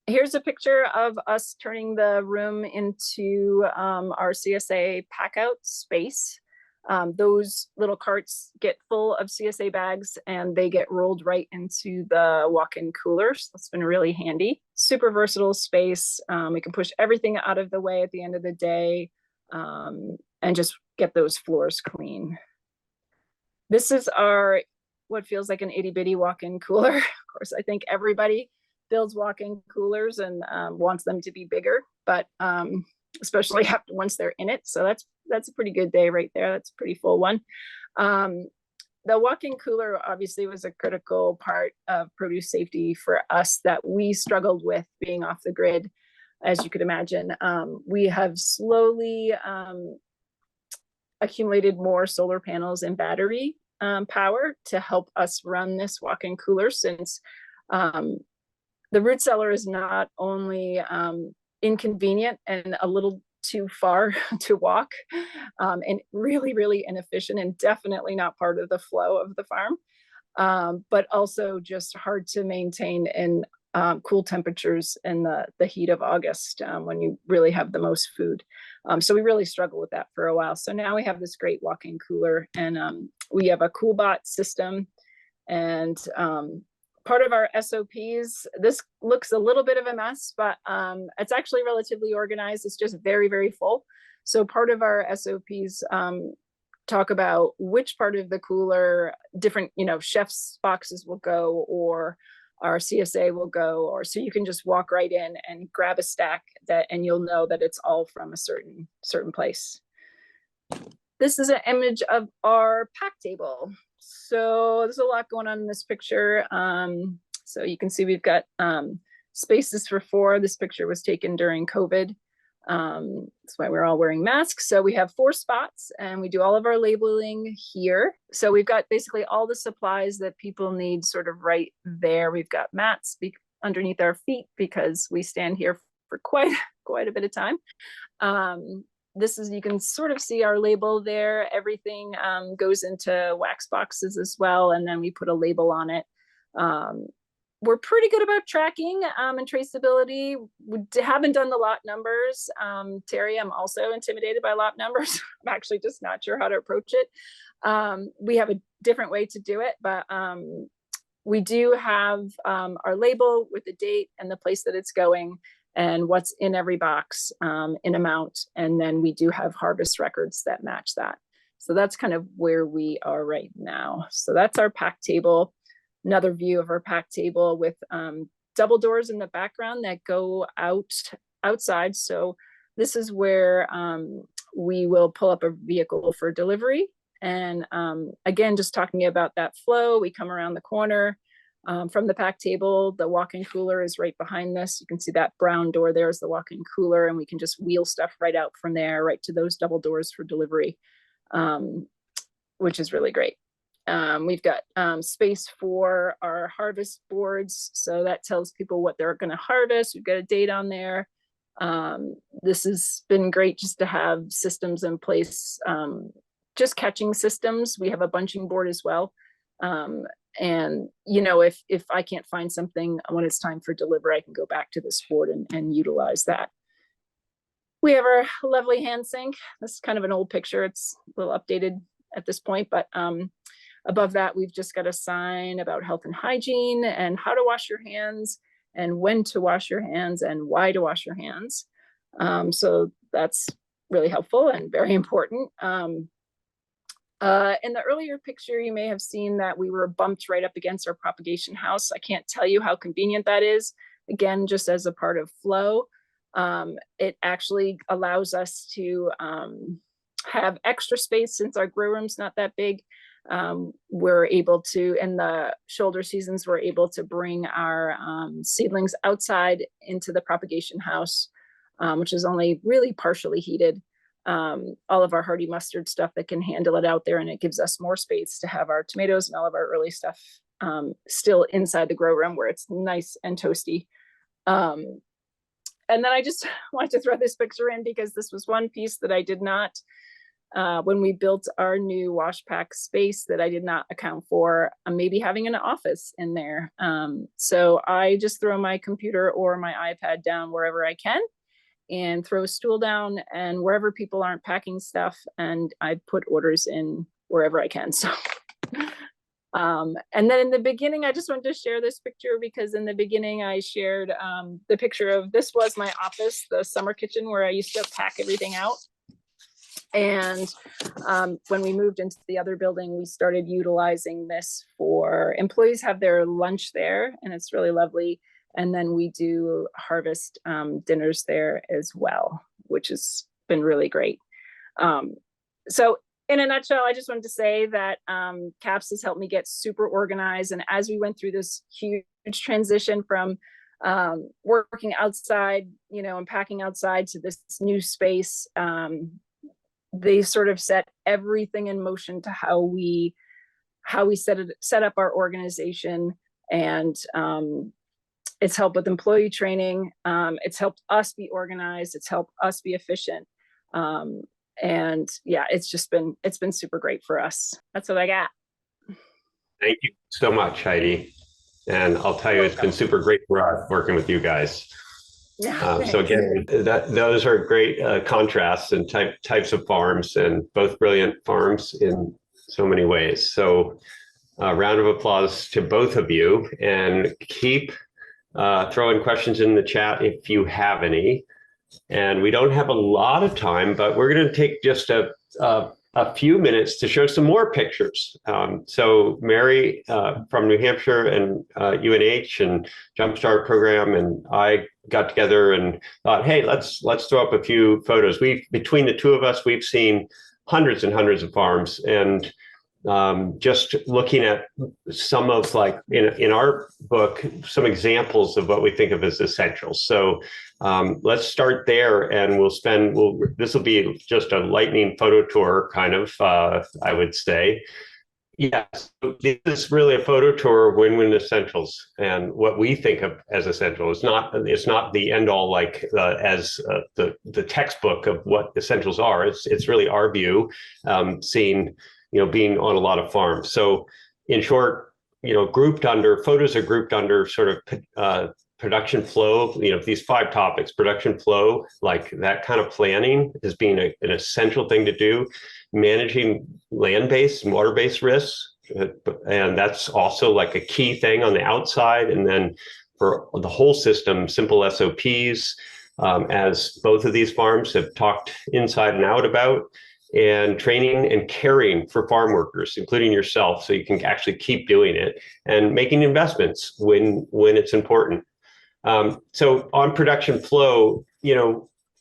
Here's a picture of us turning the room into our CSA pack out space. Those little carts get full of CSA bags and they get rolled right into the walk-in coolers. That's been really handy. Super versatile space. We can push everything out of the way at the end of the day and just get those floors clean. This is our what feels like an itty bitty walk-in cooler. course, I think everybody builds walk-in coolers and wants them to be bigger, but especially after once they're in it. So that's a pretty good day right there. That's a pretty full one. The walk-in cooler obviously was a critical part of produce safety for us that we struggled with being off the grid, as you could imagine. We have slowly accumulated more solar panels and battery power to help us run this walk-in cooler, since the root cellar is not only inconvenient and a little too far to walk, and really, really inefficient, and definitely not part of the flow of the farm, but also just hard to maintain in cool temperatures in the heat of August, when you really have the most food. So we really struggled with that for a while. So now we have this great walk-in cooler, and we have a CoolBot system, and part of our SOPs, this looks a little bit of a mess, but it's actually relatively organized. It's just very, very full. So part of our SOPs talk about which part of the cooler different, chef's boxes will go, or our CSA will go, or so you can just walk right in and grab a stack and you'll know that it's all from a certain place. This is an image of our pack table. So there's a lot going on in this picture. So you can see we've got spaces for 4. This picture was taken during COVID. That's why we're all wearing masks. So we have 4 spots, and we do all of our labeling here. So we've got basically all the supplies that people need sort of right there. We've got mats underneath our feet because we stand here for quite a bit of time. This is, you can sort of see our label there. Everything goes into wax boxes as well, and then we put a label on it. We're pretty good about tracking and traceability. We haven't done the lot numbers. Terry, I'm also intimidated by lot numbers. I'm actually just not sure how to approach it. We have a different way to do it, but we do have our label with the date and the place that it's going, and what's in every box in amount. And then we do have harvest records that match that. So that's kind of where we are right now. So that's our pack table. Another view of our pack table with double doors in the background that go outside. So this is where we will pull up a vehicle for delivery. And again, just talking about that flow, we come around the corner. From the pack table, the walk-in cooler is right behind this. You can see that brown door there is the walk-in cooler, and we can just wheel stuff right out from there, right to those double doors for delivery, which is really great. We've got space for our harvest boards, so that tells people what they're going to harvest. We've got a date on there. This has been great just to have systems in place, just catching systems. We have a bunching board as well. And if I can't find something when it's time for delivery, I can go back to this board and utilize that. We have our lovely hand sink. This is kind of an old picture. It's a little updated at this point, but above that, we've just got a sign about health and hygiene and how to wash your hands and when to wash your hands and why to wash your hands. So that's really helpful and very important. In the earlier picture, you may have seen that we were bumped right up against our propagation house. I can't tell you how convenient that is. Again, just as a part of flow, it actually allows us to have extra space since our grow room's not that big. We're able to, in the shoulder seasons, we're able to bring our seedlings outside into the propagation house, which is only really partially heated. All of our hardy mustard stuff that can handle it out there, and it gives us more space to have our tomatoes and all of our early stuff still inside the grow room where it's nice and toasty. And then I just wanted to throw this picture in because this was one piece that I did not, when we built our new wash pack space, that I did not account for maybe having an office in there. So I just throw my computer or my iPad down wherever I can and throw a stool down and wherever people aren't packing stuff, and I put orders in wherever I can. So and then in the beginning, I just wanted to share this picture because in the beginning I shared the picture of, this was my office, the summer kitchen where I used to pack everything out. And when we moved into the other building, we started utilizing this for employees have their lunch there, and it's really lovely. And then we do harvest dinners there as well, which has been really great. So in a nutshell, I just wanted to say that CAPS has helped me get super organized. And as we went through this huge transition from working outside, and packing outside to this new space, they sort of set everything in motion to how we set up our organization. And it's helped with employee training. It's helped us be organized. It's helped us be efficient. And yeah, it's been super great for us. That's what I got. Thank you so much, Heidi. And I'll tell you, it's been super great for us working with you guys. Yeah, so again, those are great contrasts and types of farms, and both brilliant farms in so many ways. So a round of applause to both of you, and keep throwing questions in the chat if you have any. And we don't have a lot of time, but we're going to take just a few minutes to show some more pictures. So Mary from New Hampshire and UNH and Jumpstart Program and I got together and thought, hey, let's throw up a few photos. Between the two of us, we've seen hundreds and hundreds of farms, and just looking at some of, like, in our book, some examples of what we think of as essentials. So let's start there, and this will be just a lightning photo tour, kind of, I would say. Yes, this is really a photo tour of win-win essentials, and what we think of as essential is it's not the end all, like as the textbook of what essentials are. It's really our view, seeing, being on a lot of farms. So in short, photos are grouped under sort of production flow, these 5 topics: production flow, like that kind of planning as being an essential thing to do, managing land-based and water-based risks, and that's also like a key thing on the outside. And then for the whole system, simple SOPs, as both of these farms have talked inside and out about, and training and caring for farm workers, including yourself, so you can actually keep doing it, and making investments when it's important. So on production flow,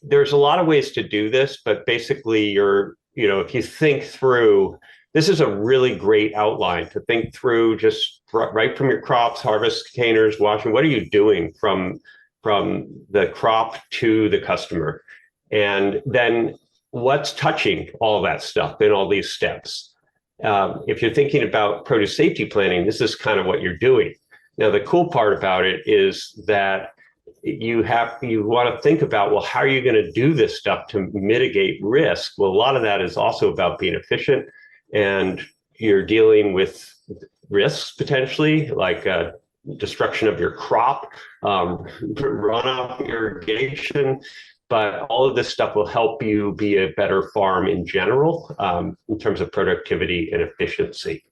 there's a lot of ways to do this, but basically if you think through, this is a really great outline to think through, just right from your crops, harvest containers, washing. What are you doing from the crop to the customer? And then what's touching all that stuff in all these steps? If you're thinking about produce safety planning, this is kind of what you're doing. Now, the cool part about it is that you want to think about, well, how are you going to do this stuff to mitigate risk? Well, a lot of that is also about being efficient, and you're dealing with risks potentially, like destruction of your crop, runoff irrigation. But all of this stuff will help you be a better farm in general, in terms of productivity and efficiency.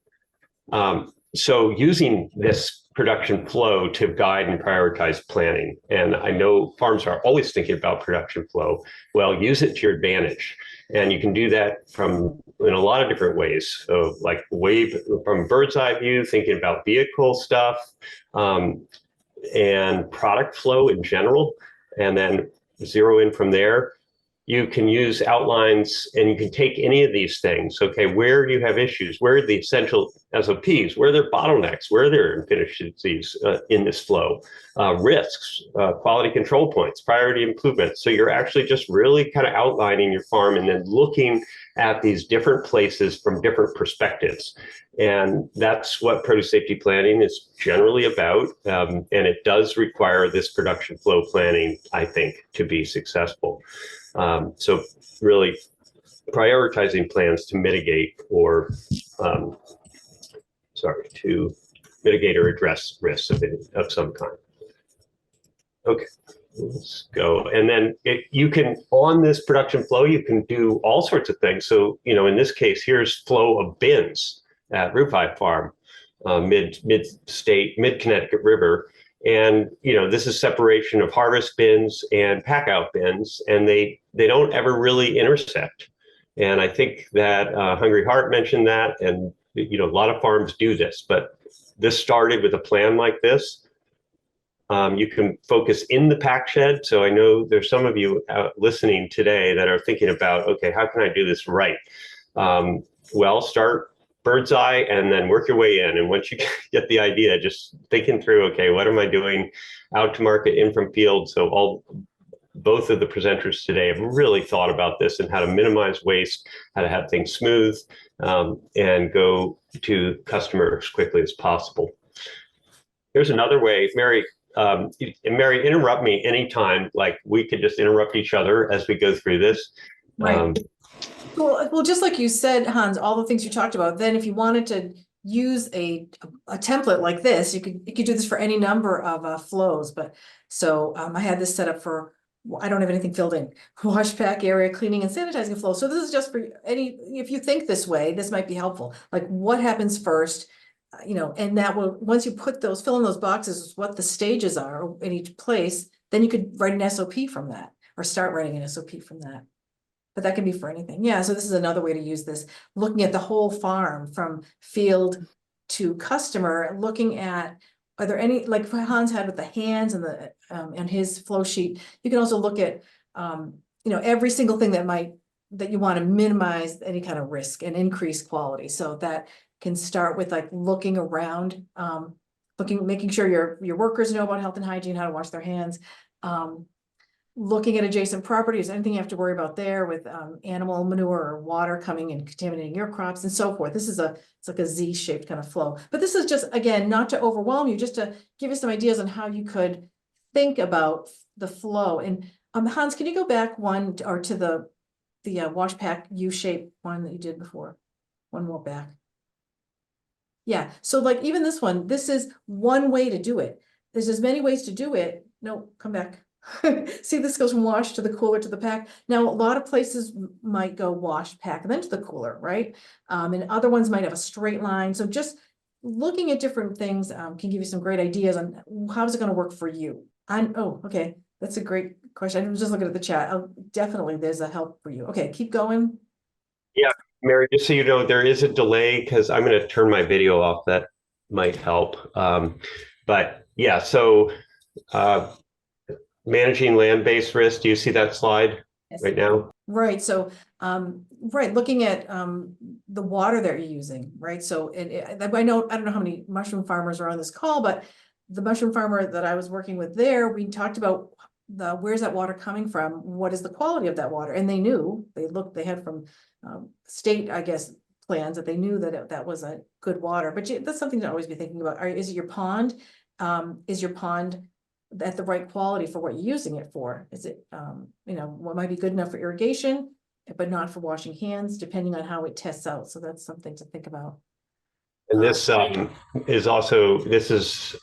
So using this production flow to guide and prioritize planning. And I know farms are always thinking about production flow. Well, use it to your advantage. And you can do that in a lot of different ways. So like from bird's eye view, thinking about vehicle stuff, and product flow in general, and then zero in from there. You can use outlines, and you can take any of these things. Okay, where do you have issues? Where are the essential SOPs? Where are there bottlenecks? Where are there inefficiencies in this flow? Risks, quality control points, priority improvements. So you're actually just really kind of outlining your farm and then looking at these different places from different perspectives. And that's what produce safety planning is generally about. And it does require this production flow planning, I think, to be successful. So really prioritizing plans to mitigate or address risks of some kind. Okay, let's go. And then you can, on this production flow, you can do all sorts of things. So, in this case, here's flow of bins at Rufai Farm, mid-state, mid-Connecticut River. And, this is separation of harvest bins and pack out bins, and they don't ever really intersect. And I think that Hungry Heart mentioned that, and a lot of farms do this, but this started with a plan like this. You can focus in the pack shed. So I know there's some of you listening today that are thinking about, okay, how can I do this right? Well, start bird's eye and then work your way in. And once you get the idea, just thinking through, okay, what am I doing out to market, in from field? So both of the presenters today have really thought about this and how to minimize waste, how to have things smooth, and go to customer as quickly as possible. Here's another way, Mary. Mary, interrupt me anytime. Like, we could just interrupt each other as we go through this. Right. Well, just like you said, Hans, all the things you talked about, then if you wanted to use a template like this, you could do this for any number of flows. But so I had this set up for, I don't have anything filled in, wash pack area, cleaning and sanitizing flow. So this is just for if you think this way, this might be helpful. Like, what happens first, and that will, once you fill in those boxes, what the stages are in each place, then you could write an SOP from that, or start writing an SOP from that. But that can be for anything. Yeah, so this is another way to use this, looking at the whole farm from field to customer, looking at, are there any, like Hans had with the hands and the and his flow sheet, you can also look at every single thing that you want to minimize any kind of risk and increase quality. So that can start with like looking around, making sure your workers know about health and hygiene, how to wash their hands. Looking at adjacent properties, anything you have to worry about there with animal manure or water coming and contaminating your crops and so forth. This is it's like a Z-shaped kind of flow. But this is just, again, not to overwhelm you, just to give you some ideas on how you could think about the flow. And Hans, can you go back one or to the wash pack U-shaped one that you did before? One more back. Yeah, so like even this one, this is one way to do it. There's as many ways to do it. No, come back. See, this goes from wash to the cooler to the pack. Now, a lot of places might go wash, pack, and then to the cooler, right? And other ones might have a straight line. So just looking at different things can give you some great ideas on how's it going to work for you. Oh, okay. That's a great question. I was just looking at the chat. Definitely, there's a help for you. Okay, keep going. Yeah, Mary, just so you know, there is a delay because I'm going to turn my video off. That might help. But yeah, so managing land-based risk. Do you see that slide right now? Right. So, right, looking at the water that you're using, right? So, I don't know how many mushroom farmers are on this call, but the mushroom farmer that I was working with there, we talked about where's that water coming from? What is the quality of that water? And they knew, they had from state, I guess, plans that they knew that that was a good water. But that's something to always be thinking about. Is it your pond? Is your pond at the right quality for what you're using it for? Is it, what might be good enough for irrigation, but not for washing hands, depending on how it tests out. So that's something to think about. And this is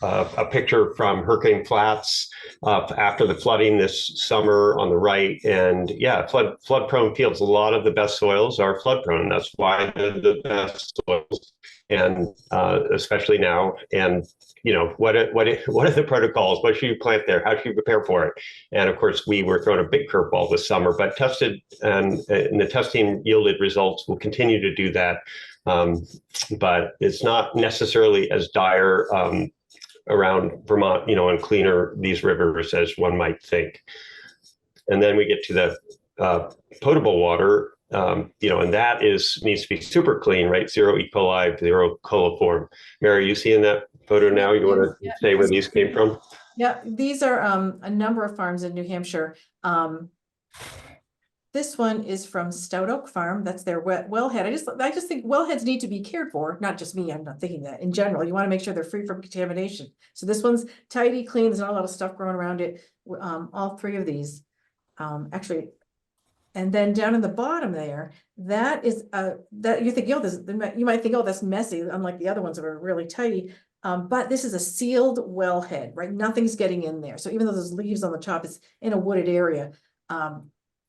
a picture from Hurricane Flats after the flooding this summer on the right. And yeah, flood prone fields. A lot of the best soils are flood prone. That's why they're the best soils, and especially now. And what are the protocols? What should you plant there? How should you prepare for it? And of course, we were thrown a big curveball this summer, but tested and the testing yielded results. We'll continue to do that. But it's not necessarily as dire around Vermont, and cleaner these rivers as one might think. And then we get to the potable water, and that needs to be super clean, right? Zero E. coli, zero coliform. Mary, you seeing that photo now? You want to say where these came from? Yeah, these are a number of farms in New Hampshire. This one is from Stout Oak Farm. That's their wellhead. I just think wellheads need to be cared for. Not just me. I'm not thinking that. In general, you want to make sure they're free from contamination. So this one's tidy, clean. There's not a lot of stuff growing around it. All three of these, actually. And then down in the bottom there, that is that you think, you might think, oh, that's messy, unlike the other ones that are really tidy. But this is a sealed wellhead, right? Nothing's getting in there. So even though there's leaves on the top, it's in a wooded area.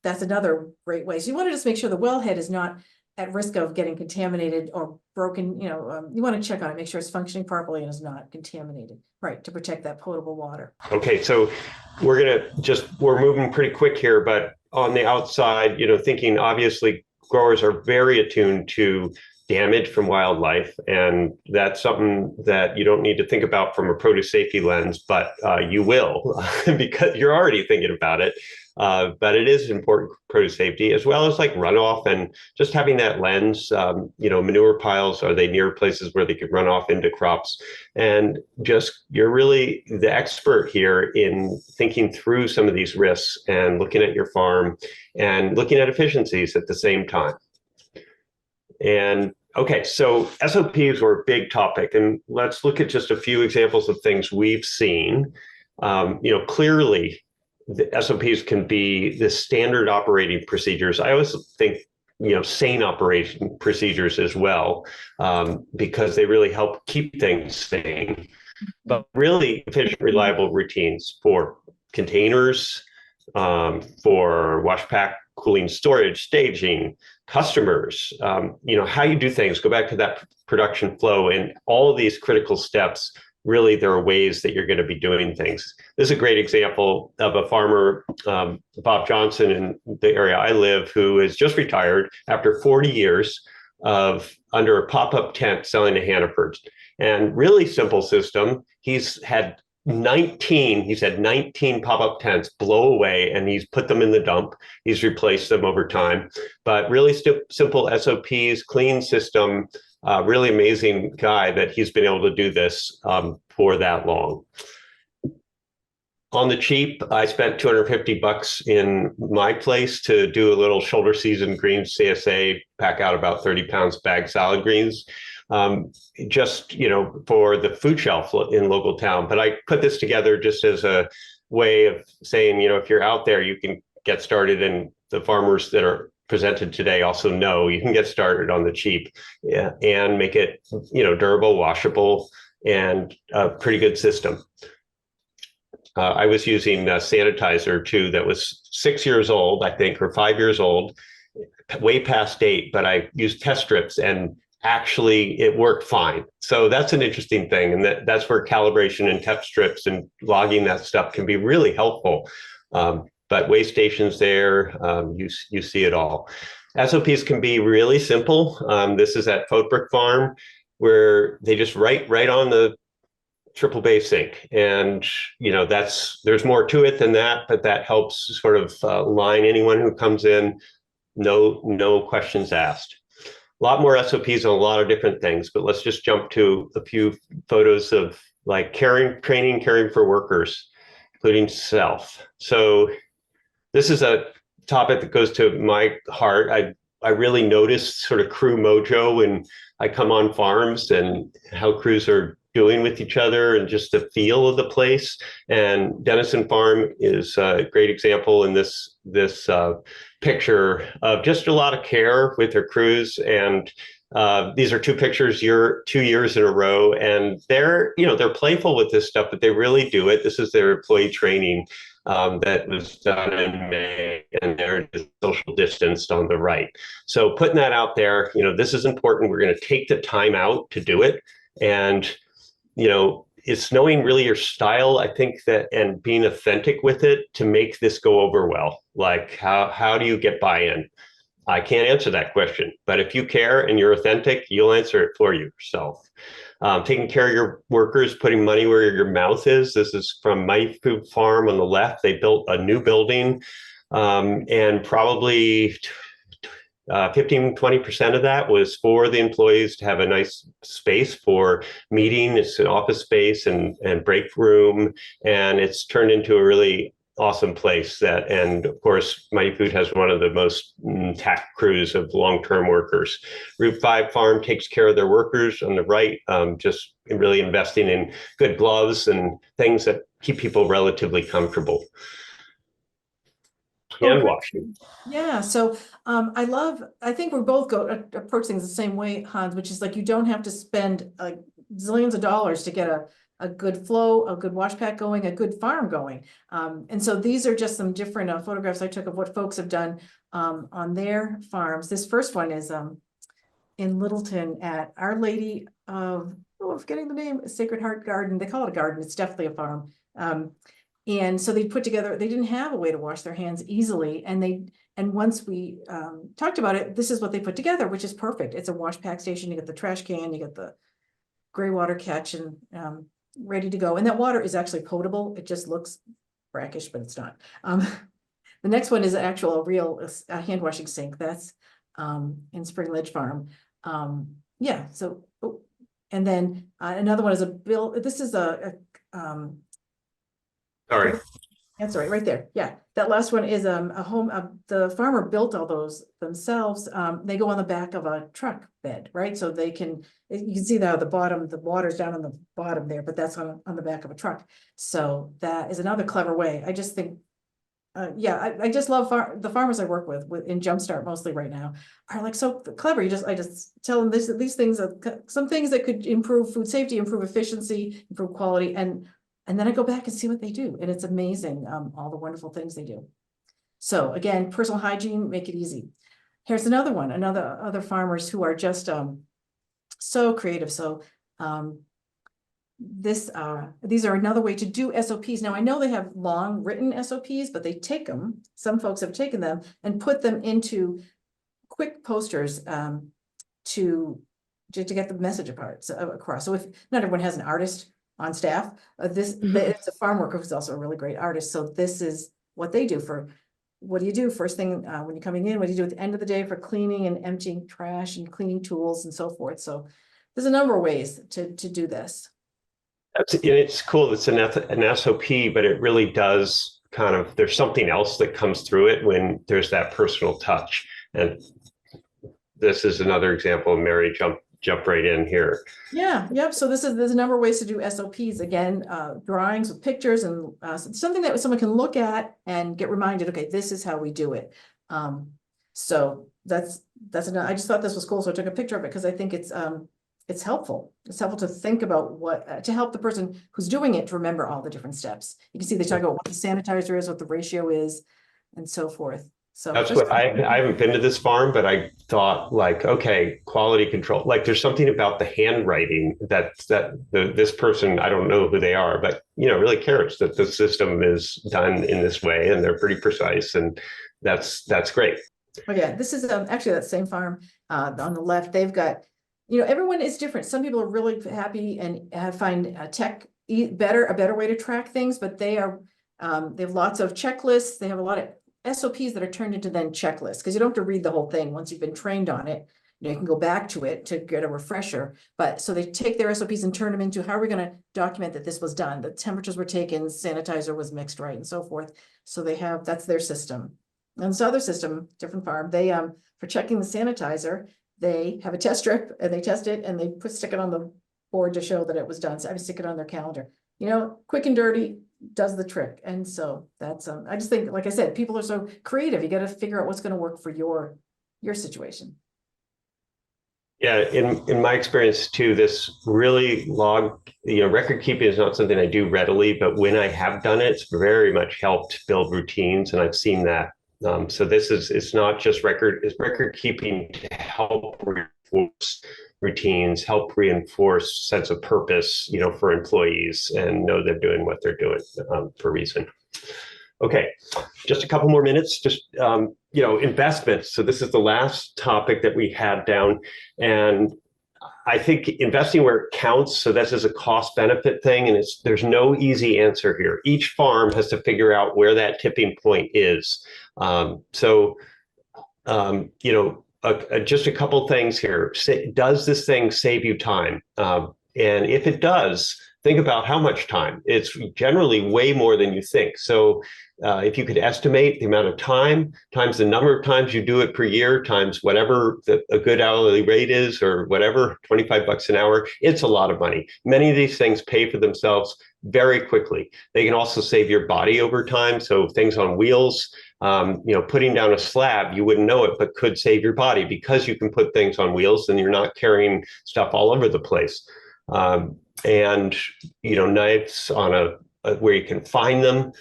That's another great way. So you want to just make sure the wellhead is not at risk of getting contaminated or broken. You want to check on it, make sure it's functioning properly and is not contaminated, right? To protect that potable water. Okay, so we're moving pretty quick here, but on the outside, thinking obviously growers are very attuned to damage from wildlife, and that's something that you don't need to think about from a produce safety lens, but you will because you're already thinking about it. But it is important produce safety, as well as like runoff and just having that lens. Manure piles, are they near places where they could run off into crops? And just, you're really the expert here in thinking through some of these risks and looking at your farm and looking at efficiencies at the same time. And okay, so SOPs were a big topic, and let's look at just a few examples of things we've seen. Clearly, the SOPs can be the standard operating procedures. I always think, sane operation procedures as well, because they really help keep things sane. But really efficient, reliable routines for containers, for wash pack, cooling, storage, staging, customers, how you do things, go back to that production flow, and all of these critical steps. Really, there are ways that you're going to be doing things. This is a great example of a farmer, Bob Johnson, in the area I live, who is just retired after 40 years of under a pop-up tent selling to Hannaford's. And really simple system. He's had 19 pop-up tents blow away, and he's put them in the dump. He's replaced them over time, but really simple SOPs, clean system, really amazing guy that he's been able to do this for that long. On the cheap, I spent $250 in my place to do a little shoulder season greens CSA, pack out about 30 pounds bagged salad greens. Just, for the food shelf in local town. But I put this together just as a way of saying, if you're out there, you can get started, and the farmers that are presented today also know you can get started on the cheap, and make it, durable, washable, and a pretty good system. I was using a sanitizer too that was 6 years old, I think, or 5 years old, way past date, but I used test strips, and actually it worked fine. So that's an interesting thing. And that's where calibration and test strips and logging that stuff can be really helpful. But weigh stations there, you see it all. SOPs can be really simple. This is at Foatbrook Farm, where they just write right on the triple bay sink. And, there's more to it than that, but that helps sort of line anyone who comes in, no questions asked. A lot more SOPs on a lot of different things, but let's just jump to a few photos of like caring for workers, including self. So this is a topic that goes to my heart. I really noticed sort of crew mojo when I come on farms and how crews are doing with each other and just the feel of the place. And Denison Farm is a great example in this picture of just a lot of care with their crews. And these are two pictures 2 years in a row, and they're playful with this stuff, but they really do it. This is their employee training that was done in May, and they're social distanced on the right. So putting that out there, this is important. We're going to take the time out to do it. And, it's knowing really your style, I think, that, and being authentic with it to make this go over well. Like how do you get buy-in? I can't answer that question, but if you care and you're authentic, you'll answer it for yourself. Taking care of your workers, putting money where your mouth is. This is from Mighty Food Farm on the left. They built a new building, and probably 15-20% of that was for the employees to have a nice space for meeting. It's an office space and break room, and it's turned into a really awesome place. And of course, Mighty Food has one of the most intact crews of long-term workers. Route 5 Farm takes care of their workers on the right, just really investing in good gloves and things that keep people relatively comfortable. Hand washing. Yeah, so I think we're both approach things the same way, Hans, which is like you don't have to spend zillions of dollars to get a good flow, a good wash pack going, a good farm going. And so these are just some different photographs I took of what folks have done on their farms. This first one is in Littleton at Our Lady of, I'm forgetting the name, Sacred Heart Garden. They call it a garden. It's definitely a farm. And so they put together, they didn't have a way to wash their hands easily. And And once we talked about it, this is what they put together, which is perfect. It's a wash pack station. You get the trash can, you get the gray water catch, and ready to go. And that water is actually potable. It just looks brackish, but it's not. The next one is a real hand washing sink. That's in Spring Ledge Farm. Yeah, so, oh, and then another one is a bill. This is Sorry. that's right there. Yeah, that last one is a home. The farmer built all those themselves. They go on the back of a truck bed, right? So they can, you can see that the bottom, the water's down on the bottom there, but that's on the back of a truck. So that is another clever way. I just think, yeah, I just love the farmers I work with in Jumpstart mostly right now are like so clever. I just tell them these things, some things that could improve food safety, improve efficiency, improve quality, and then I go back and see what they do. And it's amazing, all the wonderful things they do. So again, personal hygiene, make it easy. Here's another one, other farmers who are just so creative. So these are another way to do SOPs. Now I know they have long written SOPs, but they take them, some folks have taken them and put them into quick posters to get the message across. So if not everyone has an artist on staff, it's a farm worker who's also a really great artist. So this is what they do for, what do you do first thing when you're coming in? What do you do at the end of the day for cleaning and emptying trash and cleaning tools and so forth? So there's a number of ways to do this. It's cool. It's an SOP, but it really does kind of, there's something else that comes through it when there's that personal touch. And this is another example of Mary jump right in here. Yeah, yep. So there's a number of ways to do SOPs. Again, drawings with pictures and something that someone can look at and get reminded, okay, this is how we do it. So that's enough. I just thought this was cool. So I took a picture of it because I think it's helpful. It's helpful to think about what, to help the person who's doing it to remember all the different steps. You can see they talk about what the sanitizer is, what the ratio is, and so forth. So that's what I haven't been to this farm, but I thought like, okay, quality control. Like there's something about the handwriting that this person, I don't know who they are, but really cares that the system is done in this way, and they're pretty precise, and that's great. Oh yeah, this is actually that same farm on the left. They've got, everyone is different. Some people are really happy and find tech a better way to track things, but they have lots of checklists. They have a lot of SOPs that are turned into then checklists, because you don't have to read the whole thing. Once you've been trained on it, you can go back to it to get a refresher. But so they take their SOPs and turn them into, how are we going to document that this was done? The temperatures were taken, sanitizer was mixed right, and so forth. So that's their system. And this other system, different farm, they for checking the sanitizer, they have a test strip and they test it and they stick it on the board to show that it was done. So I would stick it on their calendar. Quick and dirty does the trick. And so that's I just think, like I said, people are so creative. You got to figure out what's going to work for your situation. Yeah, in my experience too, this really record keeping is not something I do readily, but when I have done it, it's very much helped build routines, and I've seen that. So it's not just record keeping to help reinforce routines, help reinforce sense of purpose, for employees, and know they're doing what they're doing for a reason. Okay, just a couple more minutes, investments. So this is the last topic that we had down, and I think investing where it counts. So this is a cost benefit thing, and there's no easy answer here. Each farm has to figure out where that tipping point is. Just a couple things here. Does this thing save you time? And if it does, think about how much time. It's generally way more than you think. So if you could estimate the amount of time times the number of times you do it per year times whatever a good hourly rate is, or whatever, $25 an hour, it's a lot of money. Many of these things pay for themselves very quickly. They can also save your body over time. So things on wheels, putting down a slab, you wouldn't know it, but could save your body because you can put things on wheels and you're not carrying stuff all over the place. And knives on where you can find them,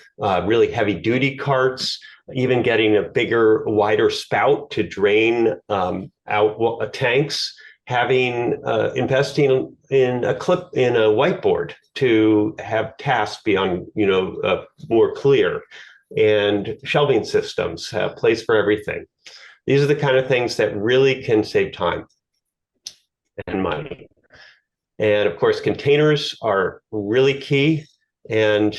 really heavy duty carts, even getting a bigger, wider spout to drain out tanks, investing in a whiteboard to have tasks be on, more clear. and shelving systems, a place for everything. These are the kind of things that really can save time and money. And of course, containers are really key. And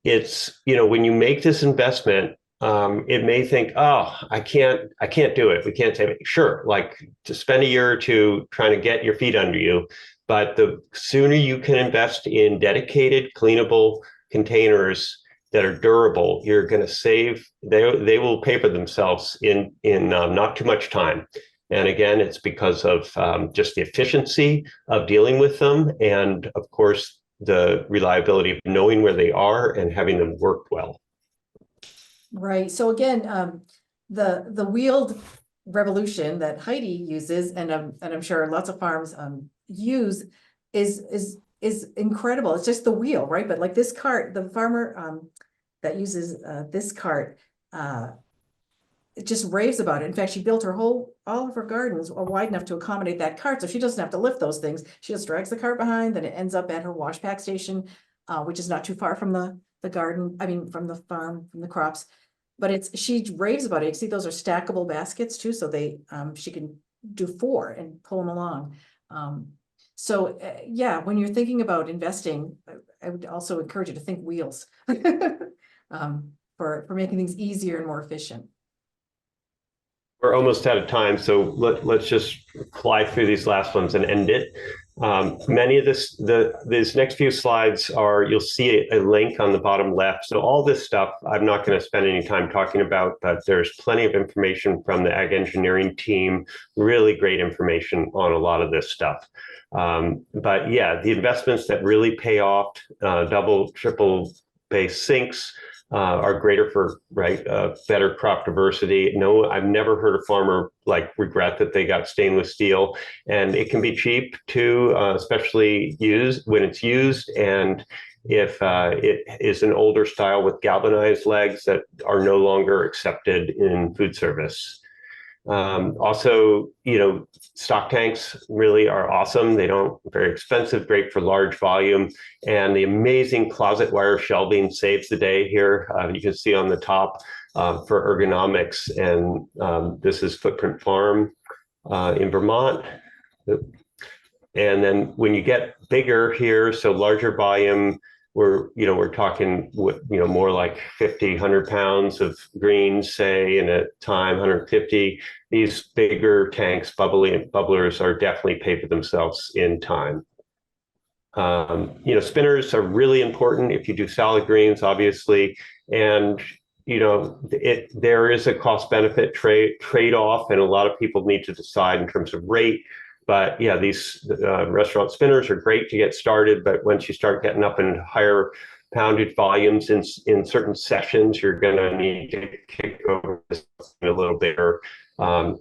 it's, when you make this investment, it may think, oh, I can't do it. We can't save it. Sure, like to spend a year or two trying to get your feet under you. But the sooner you can invest in dedicated, cleanable containers that are durable, you're going to save, they will pay for themselves in not too much time. And again, it's because of just the efficiency of dealing with them. And of course, the reliability of knowing where they are and having them work well. Right. So again, the wheeled revolution that Heidi uses, and I'm sure lots of farms use, is incredible. It's just the wheel, right? But like this cart, the farmer that uses this cart, it just raves about it. In fact, she built all of her gardens are wide enough to accommodate that cart, so she doesn't have to lift those things. She just drags the cart behind, then it ends up at her wash pack station, which is not too far from the garden. I mean, from the farm, from the crops. But she raves about it. You see, those are stackable baskets too, so she can do 4 and pull them along. Yeah, when you're thinking about investing, I would also encourage you to think wheels for making things easier and more efficient. We're almost out of time, so let's just fly through these last ones and end it. Many of these next few slides you'll see a link on the bottom left. So all this stuff, I'm not going to spend any time talking about, but there's plenty of information from the ag engineering team, really great information on a lot of this stuff. But yeah, the investments that really pay off, double, triple base sinks, are greater for better crop diversity. No, I've never heard a farmer regret that they got stainless steel, and it can be cheap too, especially when it's used. And if it is an older style with galvanized legs that are no longer accepted in food service. Also, stock tanks really are awesome. Very expensive, great for large volume, and the amazing closet wire shelving saves the day here. You can see on the top for ergonomics, and this is Footprint Farm in Vermont. And then when you get bigger here, so larger volume, we're talking more like 50, 100 pounds of greens, say, in a time, 150. These bigger tanks, bubblers, are definitely pay for themselves in time. Spinners are really important if you do salad greens, obviously, and there is a cost benefit trade-off, and a lot of people need to decide in terms of rate. But yeah, these restaurant spinners are great to get started, but once you start getting up in higher pounded volumes in certain sessions, you're going to need to kick over a little bit, or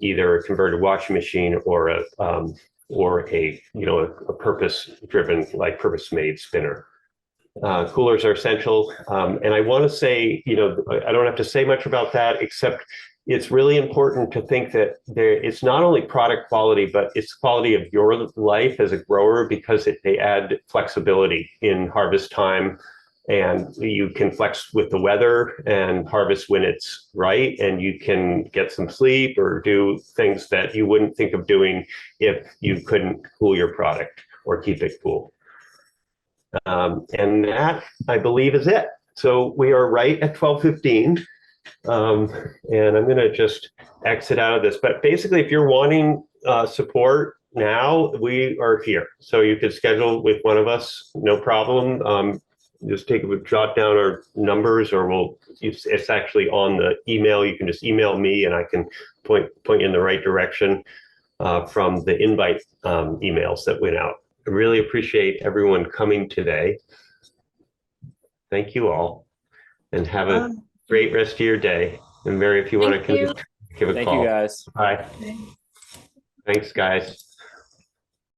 either a converted washing machine or a purpose-driven, purpose-made spinner. Coolers are essential, and I want to say, I don't have to say much about that, except it's really important to think that it's not only product quality, but it's quality of your life as a grower, because they add flexibility in harvest time, and you can flex with the weather and harvest when it's right, and you can get some sleep or do things that you wouldn't think of doing if you couldn't cool your product or keep it cool. And that, I believe, is it. So we are right at 12:15. And I'm going to just exit out of this. But basically, if you're wanting support now, we are here. So you could schedule with one of us, no problem. Just jot down our numbers, or it's actually on the email. You can just email me and I can point you in the right direction from the invite emails that went out. I really appreciate everyone coming today. Thank you all, and have a great rest of your day. And Mary, if you want to give a call. Thank you, guys. Bye. Thanks, guys.